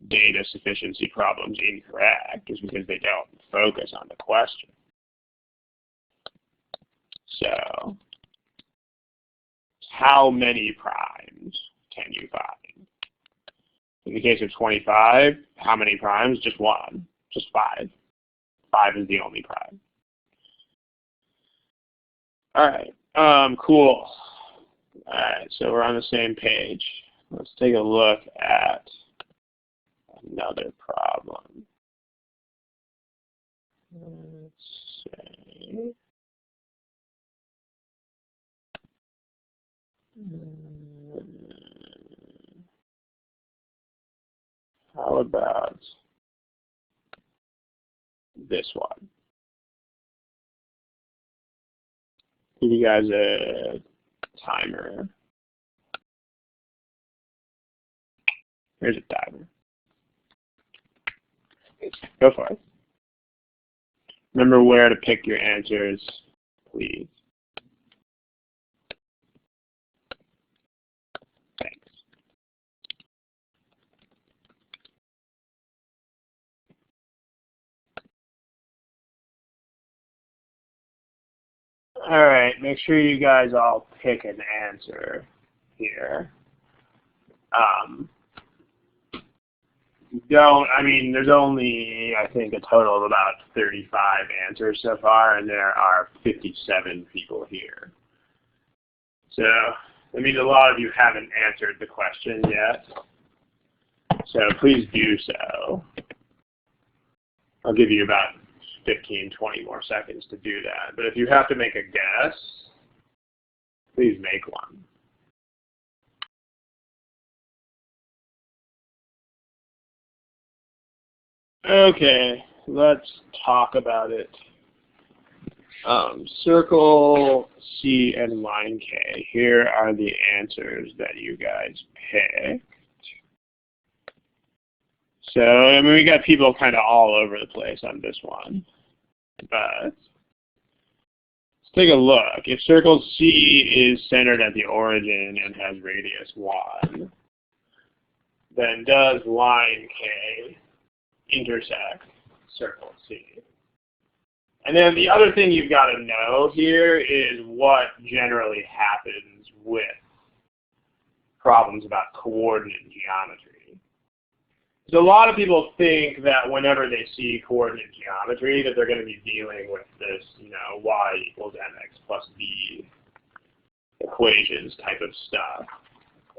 data sufficiency problems incorrect, is because they don't focus on the question. So, how many primes can you find? In the case of 25, how many primes? Just 1, just 5. 5 is the only prime. All right, cool. All right, so we're on the same page. Let's take a look at another problem. Let's say, how about this one? Give you guys a timer. Here's a timer. Go for it. Remember where to pick your answers, please. Thanks. All right, make sure you guys all pick an answer here. There's only, I think, a total of about 35 answers so far, and there are 57 people here. So that means a lot of you haven't answered the question yet. So please do so. I'll give you about 15, 20 more seconds to do that. But if you have to make a guess, please make one. Okay, let's talk about it. Circle C and line K. Here are the answers that you guys picked. So, we got people kind of all over the place on this one. But let's take a look. If circle C is centered at the origin and has radius 1, then does line K intersect circle C? And then the other thing you've got to know here is what generally happens with problems about coordinate geometry. So a lot of people think that whenever they see coordinate geometry that they're going to be dealing with this, y equals mx plus b equations type of stuff.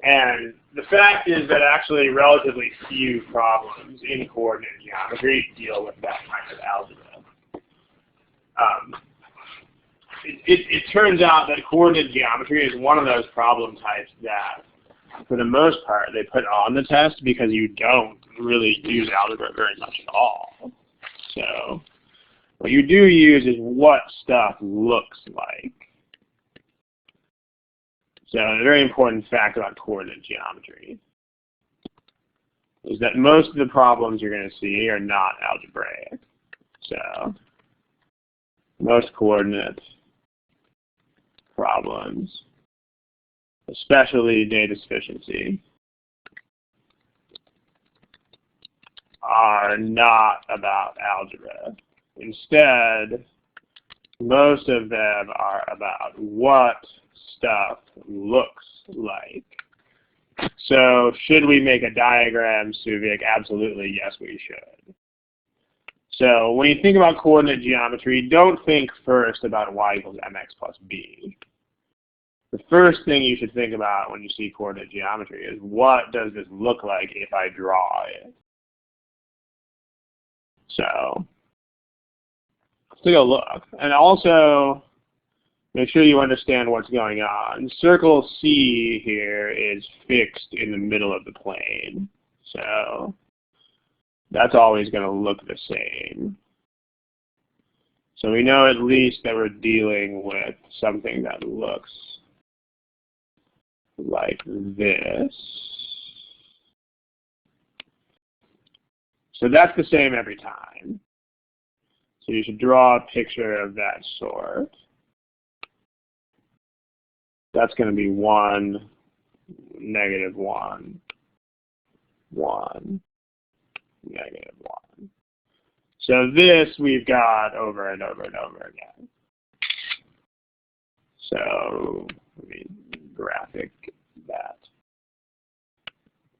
And the fact is that actually relatively few problems in coordinate geometry deal with that kind of algebra. It turns out that coordinate geometry is one of those problem types that, for the most part, they put on the test because you don't really use algebra very much at all. So what you do use is what stuff looks like. So a very important fact about coordinate geometry is that most of the problems you're going to see are not algebraic. So most coordinate problems, especially data sufficiency, are not about algebra. Instead, most of them are about what stuff looks like. So should we make a diagram, Suvik? Absolutely, yes, we should. So when you think about coordinate geometry, don't think first about y equals mx plus b. The first thing you should think about when you see coordinate geometry is what does this look like if I draw it? So let's take a look. And also, make sure you understand what's going on. Circle C here is fixed in the middle of the plane. So that's always going to look the same. So we know at least that we're dealing with something that looks like this. So that's the same every time. So you should draw a picture of that sort. That's going to be 1, -1, 1, -1. So this we've got over and over and over again. So let me graphic that.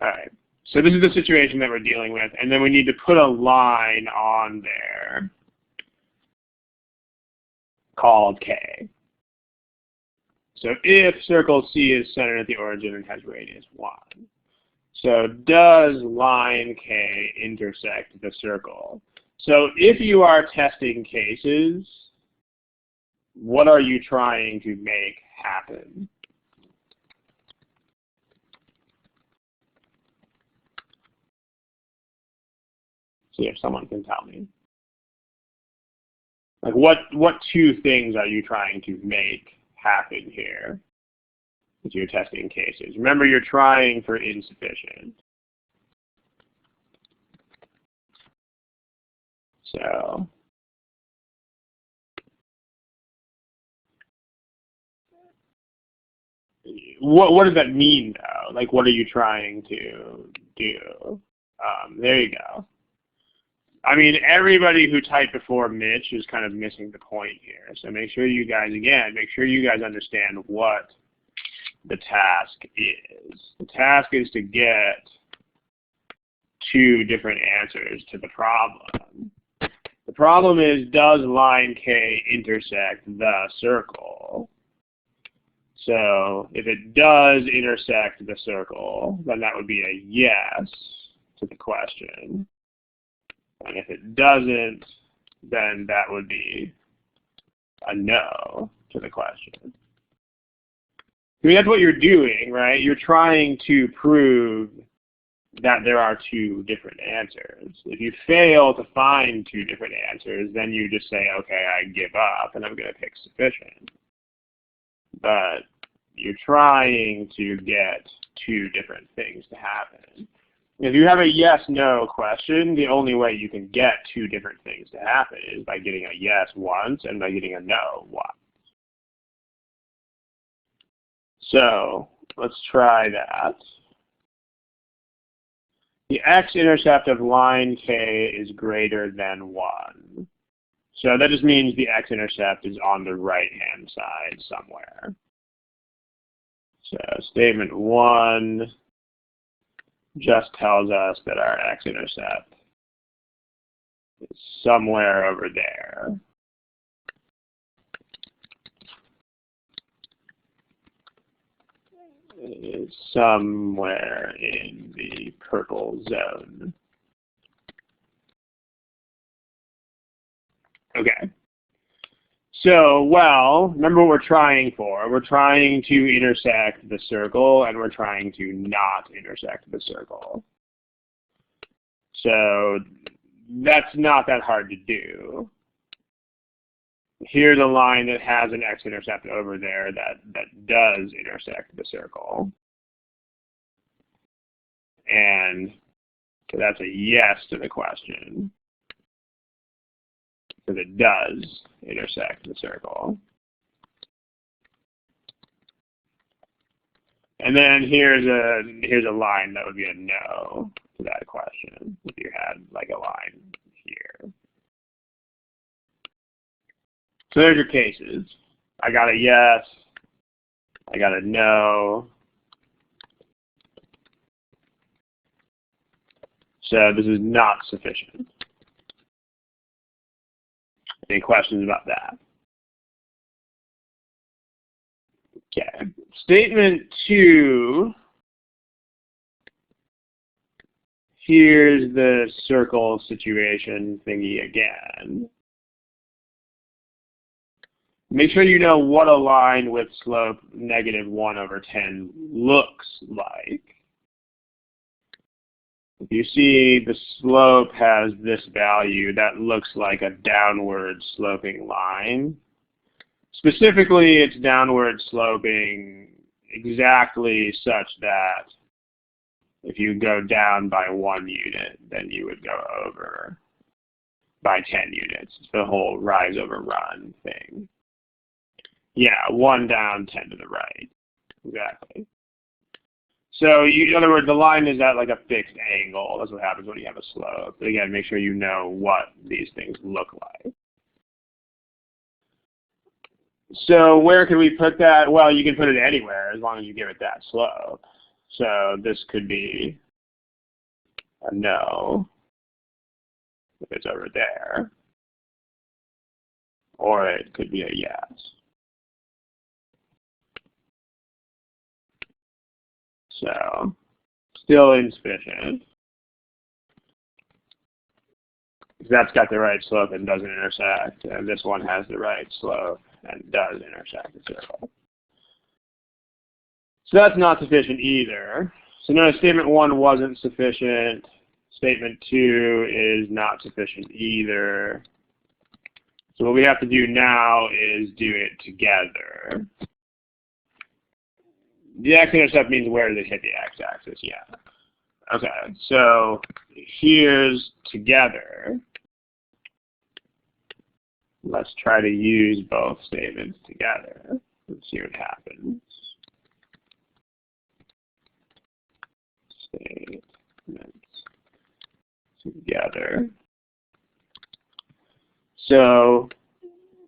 All right. So this is the situation that we're dealing with, and then we need to put a line on there called K. So if circle C is centered at the origin and has radius 1, so does line K intersect the circle? So if you are testing cases, what are you trying to make happen? See if someone can tell me. Like what two things are you trying to make happen here if you're testing cases? Remember, you're trying for insufficient. So what does that mean, though? Like, what are you trying to do? There you go. I mean, everybody who typed before Mitch is kind of missing the point here. So make sure you guys, again, make sure you guys understand what the task is. The task is to get two different answers to the problem. The problem is, does line K intersect the circle? So if it does intersect the circle, then that would be a yes to the question. And if it doesn't, then that would be a no to the question. I mean, that's what you're doing, right? You're trying to prove that there are two different answers. If you fail to find two different answers, then you just say, okay, I give up, and I'm going to pick sufficient. But you're trying to get two different things to happen. If you have a yes-no question, the only way you can get two different things to happen is by getting a yes once and by getting a no once. So let's try that. The x-intercept of line K is greater than 1. So that just means the x-intercept is on the right-hand side somewhere. So statement 1 just tells us that our x-intercept is somewhere over there. It is somewhere in the purple zone. Okay. So, well, remember what we're trying for. We're trying to intersect the circle, and we're trying to not intersect the circle. So that's not that hard to do. Here's a line that has an x-intercept over there that does intersect the circle. And so that's a yes to the question, because it does intersect the circle. And then here's a line that would be a no to that question if you had like a line here. So there's your cases. I got a yes, I got a no. So this is not sufficient. Any questions about that? Okay. Statement 2. Here's the circle situation thingy again. Make sure you know what a line with slope -1/10 looks like. If you see the slope has this value, that looks like a downward sloping line. Specifically, it's downward sloping exactly such that if you go down by 1 unit, then you would go over by 10 units. It's the whole rise over run thing. Yeah, 1 down, 10 to the right. Exactly. So in other words, the line is at like a fixed angle. That's what happens when you have a slope. But again, make sure you know what these things look like. So where can we put that? Well, you can put it anywhere as long as you give it that slope. So this could be a no if it's over there. Or it could be a yes. So still insufficient. That's got the right slope and doesn't intersect. And this one has the right slope and does intersect the circle. So that's not sufficient either. So notice statement 1 wasn't sufficient. Statement 2 is not sufficient either. So what we have to do now is do it together. The x-intercept means where does it hit the x-axis? Yeah. Okay, so here's together. Let's try to use both statements together. Let's see what happens. statements together. So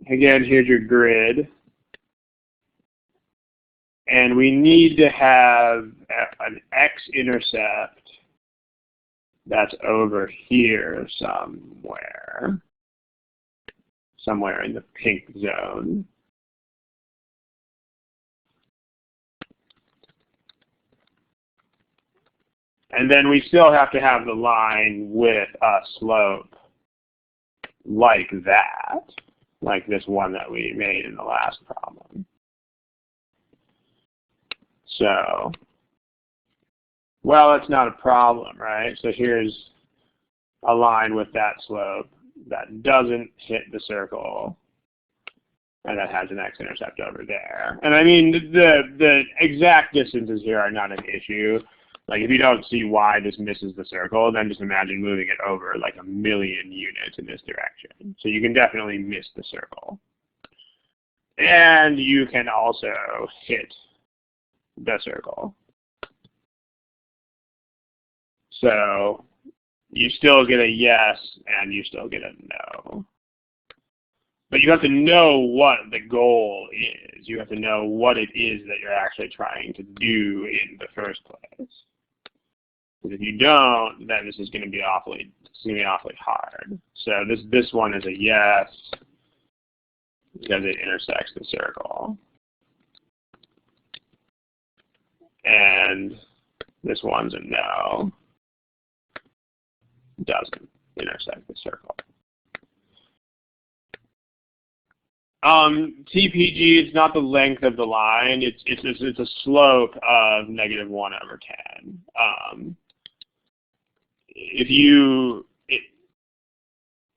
again, here's your grid. And we need to have an x-intercept that's over here somewhere in the pink zone. And then we still have to have the line with a slope like that, like this one that we made in the last problem. So, well, it's not a problem, right? So here's a line with that slope that doesn't hit the circle, and that has an x-intercept over there. And I mean, the exact distances here are not an issue. Like, if you don't see why this misses the circle, then just imagine moving it over like 1,000,000 units in this direction. So you can definitely miss the circle. And you can also hit the circle. So you still get a yes and you still get a no. But you have to know what the goal is. You have to know what it is that you're actually trying to do in the first place. Because if you don't, then this is going to be awfully hard. So this one is a yes because it intersects the circle. And this one's a no. Doesn't intersect the circle. TPG is not the length of the line. It's a slope of -1/10.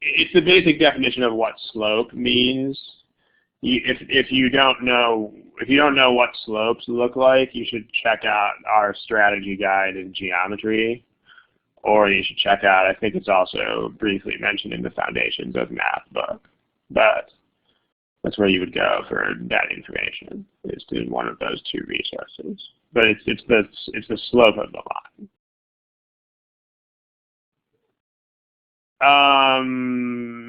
It's the basic definition of what slope means. If you don't know what slopes look like, you should check out our strategy guide in geometry, or you should check out, I think it's also briefly mentioned in the Foundations of Math book. But that's where you would go for that information, is to one of those two resources. But it's the slope of the line.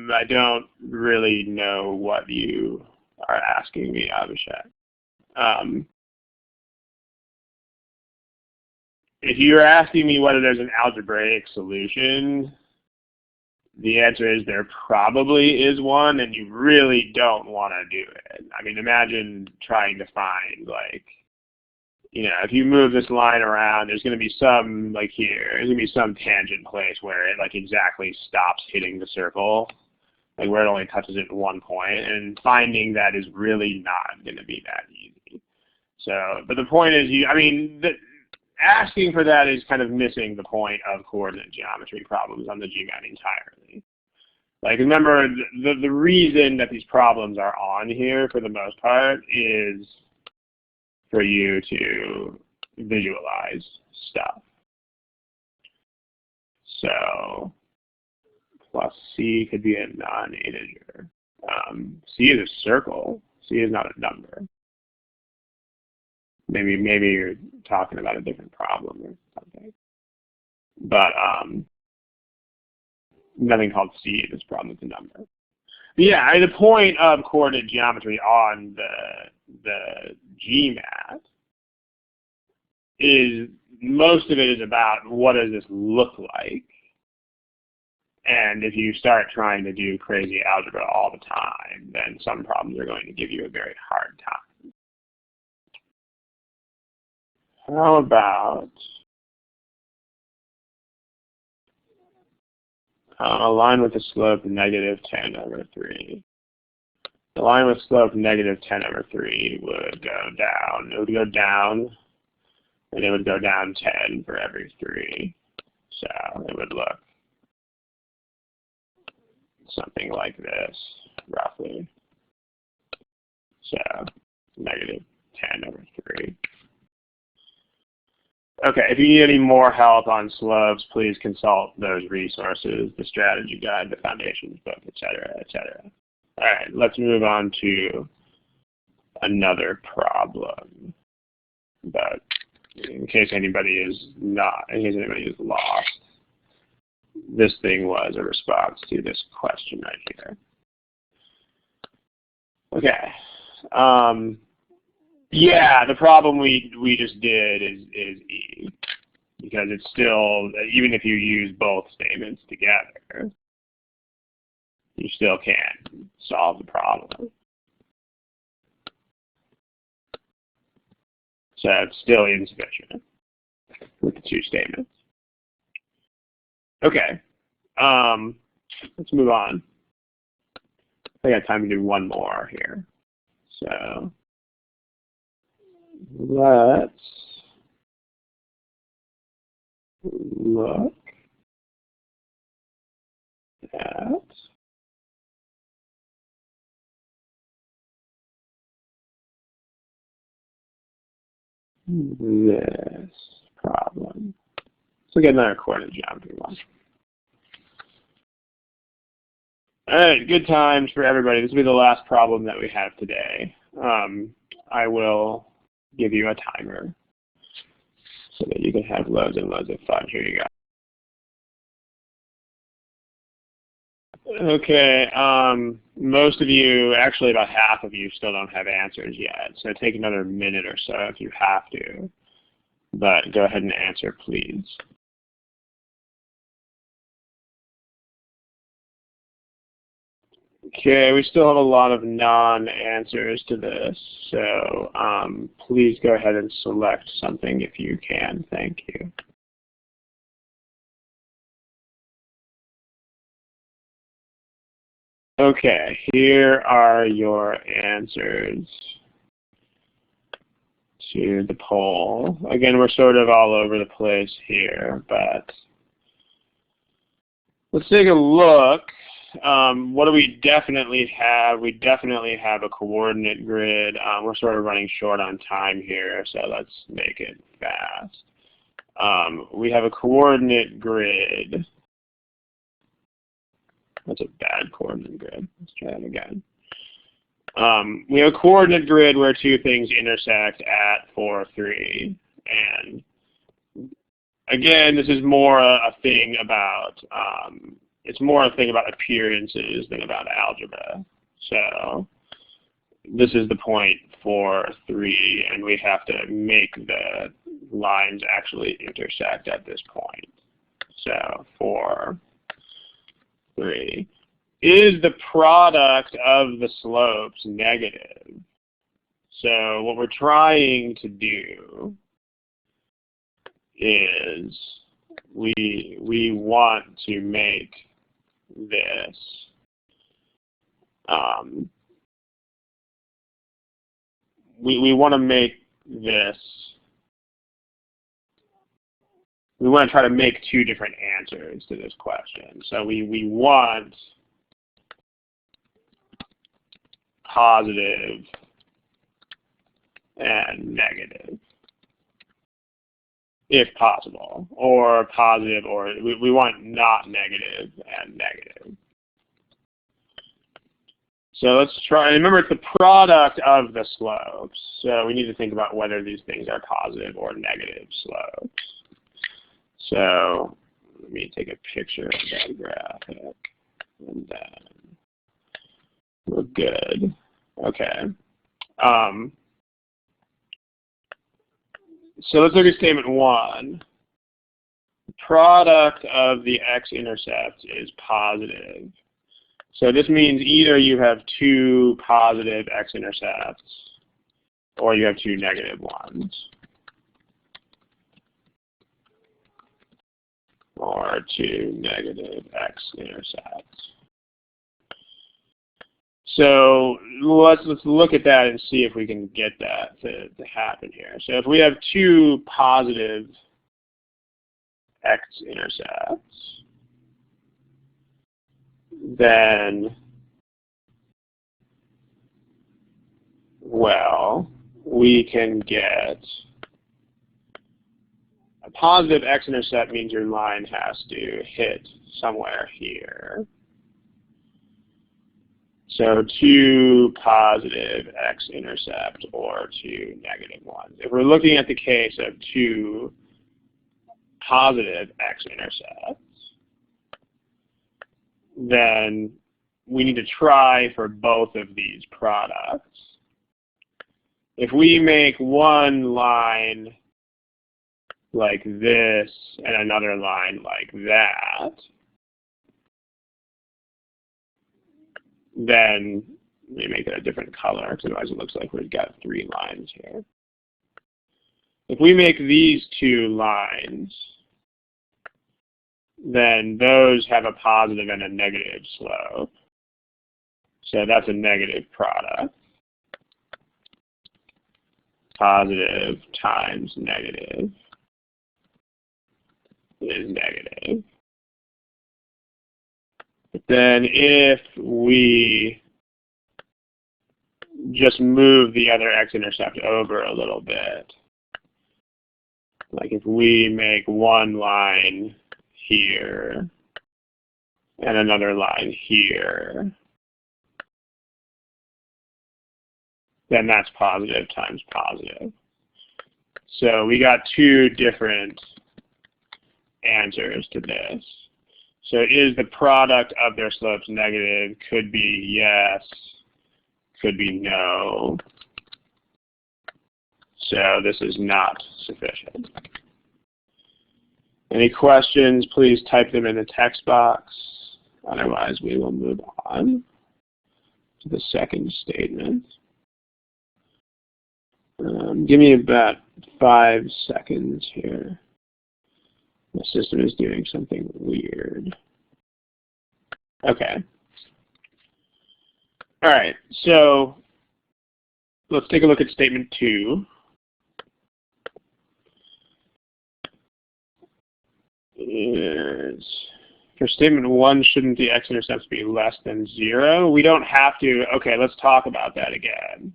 I don't really know what you are asking me, Abhishek. If you're asking me whether there's an algebraic solution, the answer is there probably is one, and you really don't want to do it. I mean, imagine trying to find, like, you know, if you move this line around, there's going to be some, like here, there's going to be some tangent place where it, like, exactly stops hitting the circle, like where it only touches it at one point, and finding that is really not going to be that easy. So, but the point is, asking for that is kind of missing the point of coordinate geometry problems on the GMAT entirely. Like, remember, the reason that these problems are on here, for the most part, is for you to visualize stuff. So, plus C could be a non-integer. C is a circle. C is not a number. Maybe you're talking about a different problem or something. But nothing called C in this problem is a number. But yeah, the point of coordinate geometry on the GMAT is most of it is about what does this look like. And if you start trying to do crazy algebra all the time, then some problems are going to give you a very hard time. How about a line with a slope -10/3? The line with slope -10/3 would go down. It would go down, and it would go down 10 for every 3. So it would look something like this, roughly. So -10/3. Okay, if you need any more help on slopes, please consult those resources, the strategy guide, the Foundations book, etc., etc. All right, let's move on to another problem about in case anybody is lost, this thing was a response to this question right here. Okay. Yeah, the problem we just did is E, because it's still, even if you use both statements together, you still can't solve the problem. So it's still insufficient with the two statements. Okay, let's move on. I got time to do one more here. So let's look at this problem. Let's look at another coordinate geometry one. All right, good times for everybody. This will be the last problem that we have today. I will give you a timer so that you can have loads and loads of fun. Here you go. Okay, most of you, actually about half of you, still don't have answers yet. So take another minute or so if you have to. But go ahead and answer, please. Okay, we still have a lot of non-answers to this, so please go ahead and select something if you can. Thank you. Okay, here are your answers to the poll. Again, we're sort of all over the place here, but let's take a look. What do we definitely have? We definitely have a coordinate grid. We're sort of running short on time here, so let's make it fast. We have a coordinate grid. That's a bad coordinate grid. Let's try that again. We have a coordinate grid where two things intersect at 4, 3. And again, this is more a thing about it's more a thing about appearances than about algebra. So this is the point 4, 3, and we have to make the lines actually intersect at this point. So 4, 3. Is the product of the slopes negative? So what we're trying to do is we want to make this we want to make this, we want to try to make two different answers to this question. So we want positive and negative, if possible, or positive, or we want not negative and negative. So let's try, remember it's the product of the slopes. So we need to think about whether these things are positive or negative slopes. So let me take a picture of that graphic, and then we're good. Okay. So let's look at statement 1. The product of the x-intercepts is positive. So this means either you have two positive x-intercepts or you have two negative ones. Or two negative x-intercepts. So let's look at that and see if we can get that to happen here. So if we have two positive x-intercepts, then, well, we can get a positive x-intercept means your line has to hit somewhere here. So two positive x-intercept or two negative ones. If we're looking at the case of two positive x-intercepts, then we need to try for both of these products. If we make one line like this and another line like that, then we make it a different color, because otherwise it looks like we've got three lines here. If we make these two lines, then those have a positive and a negative slope. So that's a negative product. Positive times negative is negative. But then if we just move the other x-intercept over a little bit, like if we make one line here and another line here, then that's positive times positive. So we got two different answers to this. So is the product of their slopes negative? Could be yes, could be no. So this is not sufficient. Any questions, please type them in the text box. Otherwise, we will move on to the second statement. Give me about 5 seconds here. The system is doing something weird. Okay. All right, so let's take a look at statement 2. For statement 1, shouldn't the x-intercepts be less than 0? We don't have to. Okay, let's talk about that again.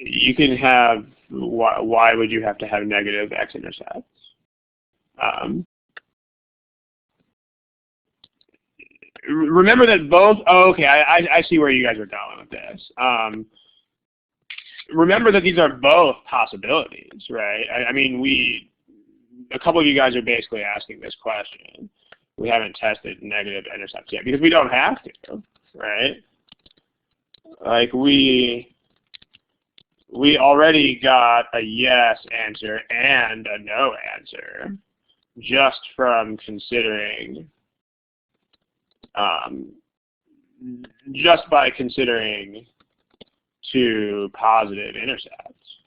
You can have, why would you have to have negative x-intercepts? Remember that both, okay, I see where you guys are going with this. Remember that these are both possibilities, right? I mean, a couple of you guys are basically asking this question. We haven't tested negative intercepts yet because we don't have to, right? Like we already got a yes answer and a no answer just from considering, just by considering two positive intercepts.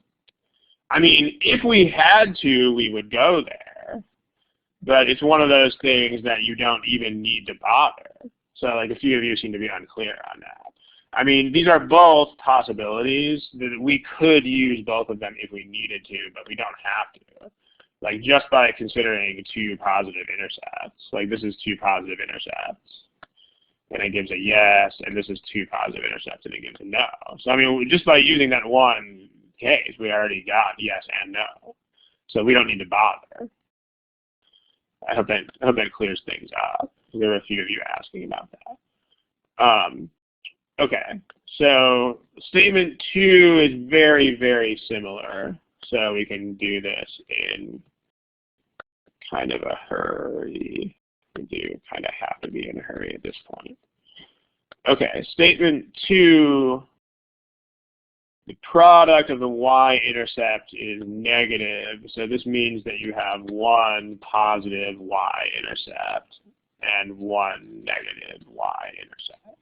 I mean, if we had to, we would go there. But it's one of those things that you don't even need to bother. So like a few of you seem to be unclear on that. I mean, these are both possibilities that we could use both of them if we needed to, but we don't have to. Like just by considering two positive intercepts, like this is two positive intercepts, and it gives a yes, and this is two positive intercepts, and it gives a no. So I mean, just by using that one case, we already got yes and no. So we don't need to bother. I hope that clears things up. There were a few of you asking about that. Okay, so statement 2 is very, very similar. So we can do this in kind of a hurry. We do kind of have to be in a hurry at this point. Okay, statement 2, the product of the y-intercept is negative. So this means that you have one positive y-intercept and one negative y-intercept.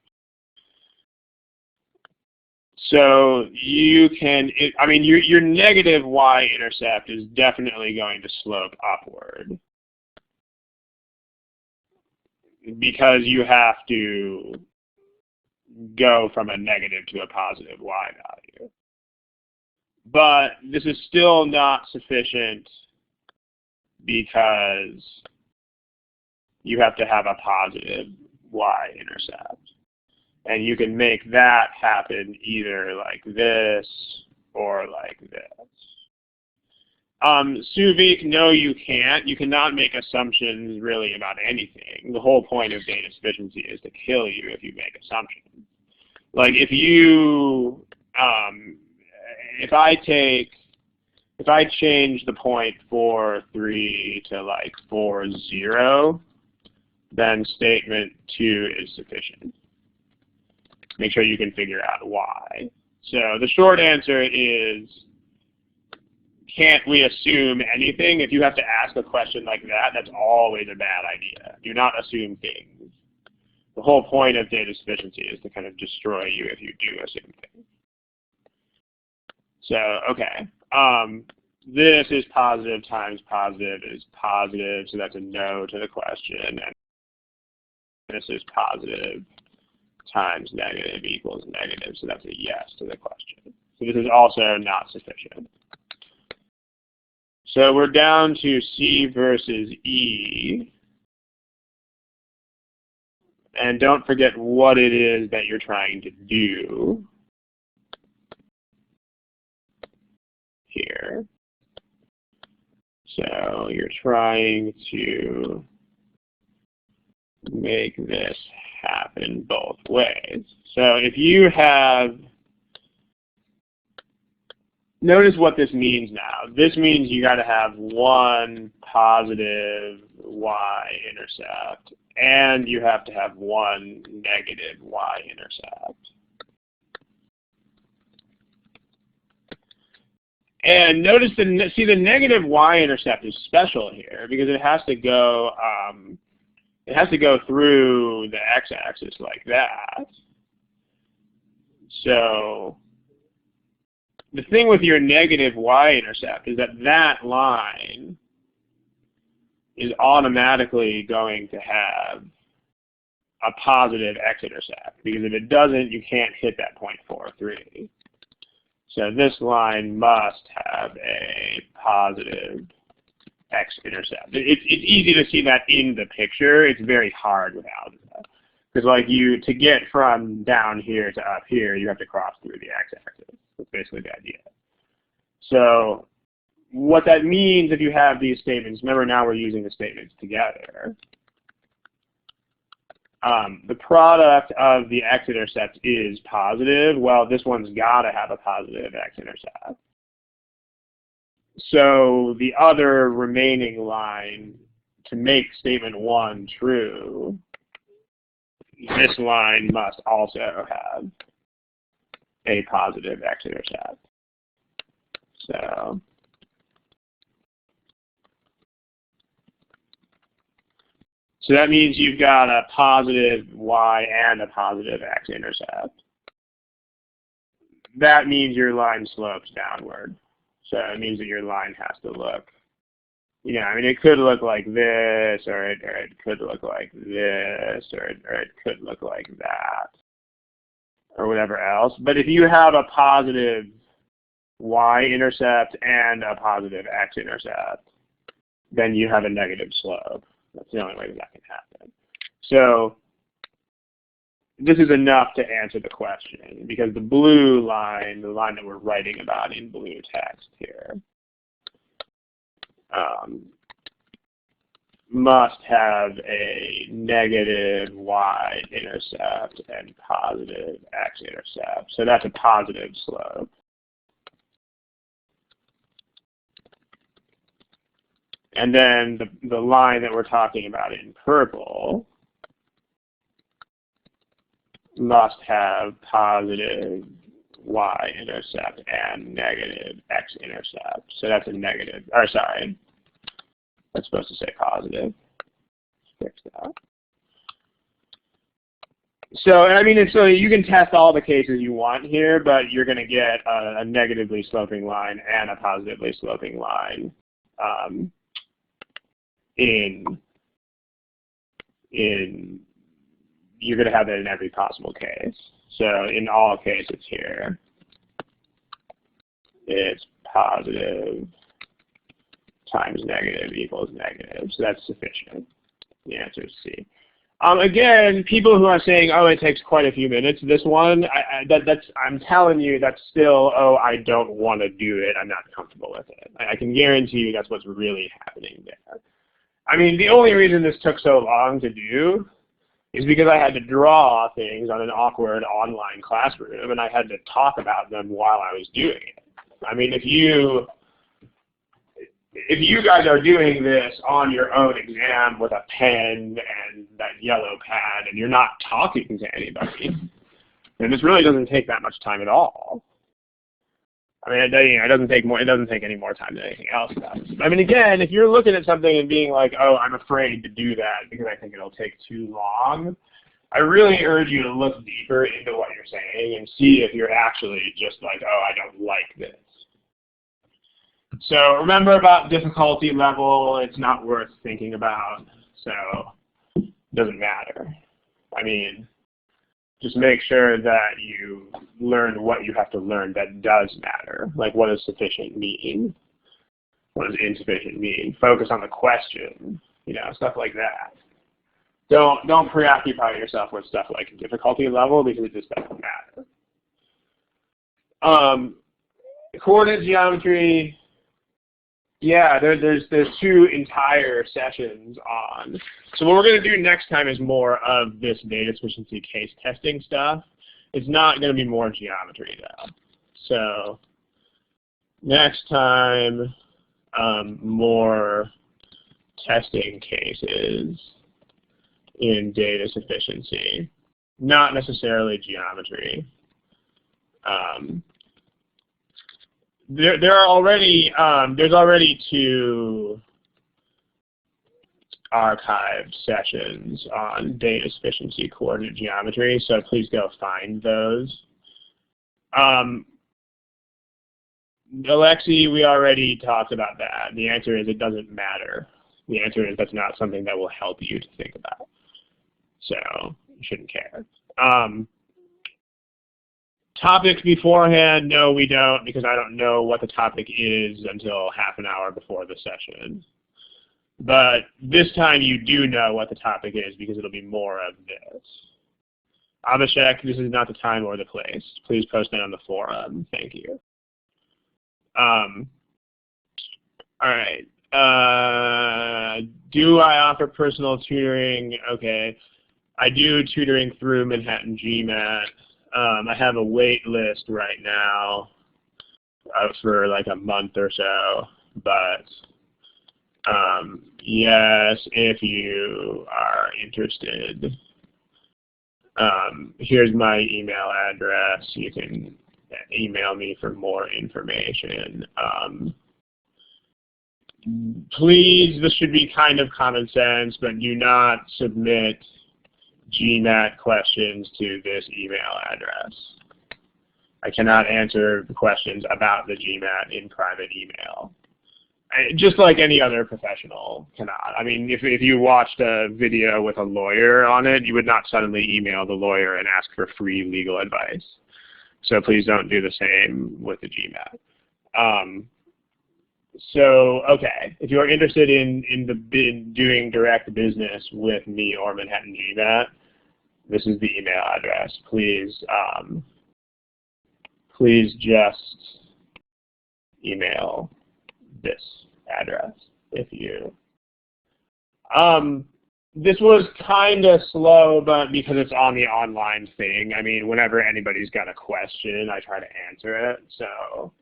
So you can, I mean, your negative y-intercept is definitely going to slope upward because you have to go from a negative to a positive y value. But this is still not sufficient because you have to have a positive y-intercept. And you can make that happen either like this or like this. Suvik, no, you can't. You cannot make assumptions really about anything. The whole point of data sufficiency is to kill you if you make assumptions. Like if you, if I change the point 4.3 to like 4.0, then statement 2 is sufficient. Make sure you can figure out why. So the short answer is, can't we assume anything? If you have to ask a question like that, that's always a bad idea. Do not assume things. The whole point of data sufficiency is to kind of destroy you if you do assume things. So, okay. This is positive times positive is positive, so that's a no to the question. And this is positive times negative equals negative, so that's a yes to the question. So this is also not sufficient. So we're down to C versus E. And don't forget what it is that you're trying to do here. So you're trying to make this happen both ways. So if you have, notice what this means now. This means you got to have one positive y-intercept, and you have to have one negative y-intercept. And notice see the negative y-intercept is special here because it has to go through the x-axis like that. So the thing with your negative y-intercept is that that line is automatically going to have a positive x-intercept, because if it doesn't, you can't hit that point 4.3. So this line must have a positive x-intercept. It's easy to see that in the picture. It's very hard without that. Because like to get from down here to up here, you have to cross through the x-axis. That's basically the idea. So what that means if you have these statements, remember now we're using the statements together. The product of the x-intercept is positive. Well, this one's got to have a positive x-intercept. So the other remaining line, to make statement 1 true, this line must also have a positive x-intercept. So that means you've got a positive y and a positive x-intercept. That means your line slopes downward. So it means that your line has to look, I mean, it could look like this, or it could look like this, or it could look like that, or whatever else. But if you have a positive y-intercept and a positive x-intercept, then you have a negative slope. That's the only way that can happen. So this is enough to answer the question, because the blue line, the line that we're writing about in blue text here, must have a negative y-intercept and positive x-intercept. So that's a positive slope. And then the line that we're talking about in purple must have positive y-intercept and negative x-intercept. So that's a negative, or sorry, that's supposed to say positive. Let's fix that. So, I mean, so you can test all the cases you want here, but you're going to get a negatively sloping line and a positively sloping line you're going to have that in every possible case. So in all cases here, it's positive times negative equals negative. So that's sufficient. The answer is C. Again, people who are saying, oh, it takes quite a few minutes, this one, I'm telling you, that's still, oh, I don't want to do it, I'm not comfortable with it. I can guarantee you that's what's really happening there. I mean, the only reason this took so long to do is because I had to draw things on an awkward online classroom, and I had to talk about them while I was doing it. I mean, if you guys are doing this on your own exam with a pen and that yellow pad and you're not talking to anybody, then this really doesn't take that much time at all. I mean, it doesn't take any more time than anything else does. I mean, again, if you're looking at something and being like, oh, I'm afraid to do that because I think it'll take too long, I really urge you to look deeper into what you're saying and see if you're actually just like, oh, I don't like this. So remember about difficulty level, it's not worth thinking about, so it doesn't matter. I mean, just make sure that you learn what you have to learn that does matter. Like, what does sufficient mean? What does insufficient mean? Focus on the question, you know, stuff like that. Don't preoccupy yourself with stuff like difficulty level because it just doesn't matter. Coordinate geometry. Yeah, there's 2 entire sessions on. So what we're going to do next time is more of this data sufficiency case testing stuff. It's not going to be more geometry though. So next time, more testing cases in data sufficiency, not necessarily geometry. There's already 2 archived sessions on data sufficiency coordinate geometry, so please go find those. Alexi, we already talked about that. The answer is it doesn't matter. The answer is that's not something that will help you to think about. So you shouldn't care. Topics beforehand, no, we don't, because I don't know what the topic is until half an hour before the session. But this time you do know what the topic is because it'll be more of this. Abhishek, this is not the time or the place. Please post it on the forum. Thank you. All right. Do I offer personal tutoring? Okay. I do tutoring through Manhattan GMAT. I have a wait list right now for like a month or so, but yes, if you are interested, here's my email address. You can email me for more information. Please, this should be kind of common sense, but do not submit GMAT questions to this email address. I cannot answer questions about the GMAT in private email. Just like any other professional cannot. I mean, if you watched a video with a lawyer on it, you would not suddenly email the lawyer and ask for free legal advice. So please don't do the same with the GMAT. So, okay, if you're interested in doing direct business with me or Manhattan GMAT, this is the email address. Please, please just email this address if you. This was kind of slow, but because it's on the online thing, I mean, whenever anybody's got a question, I try to answer it. So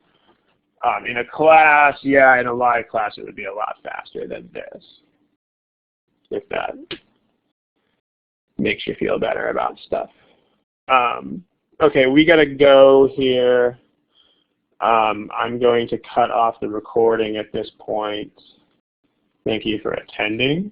in a class, yeah, in a live class, it would be a lot faster than this, if that makes you feel better about stuff. Okay, we got to go here. I'm going to cut off the recording at this point. Thank you for attending.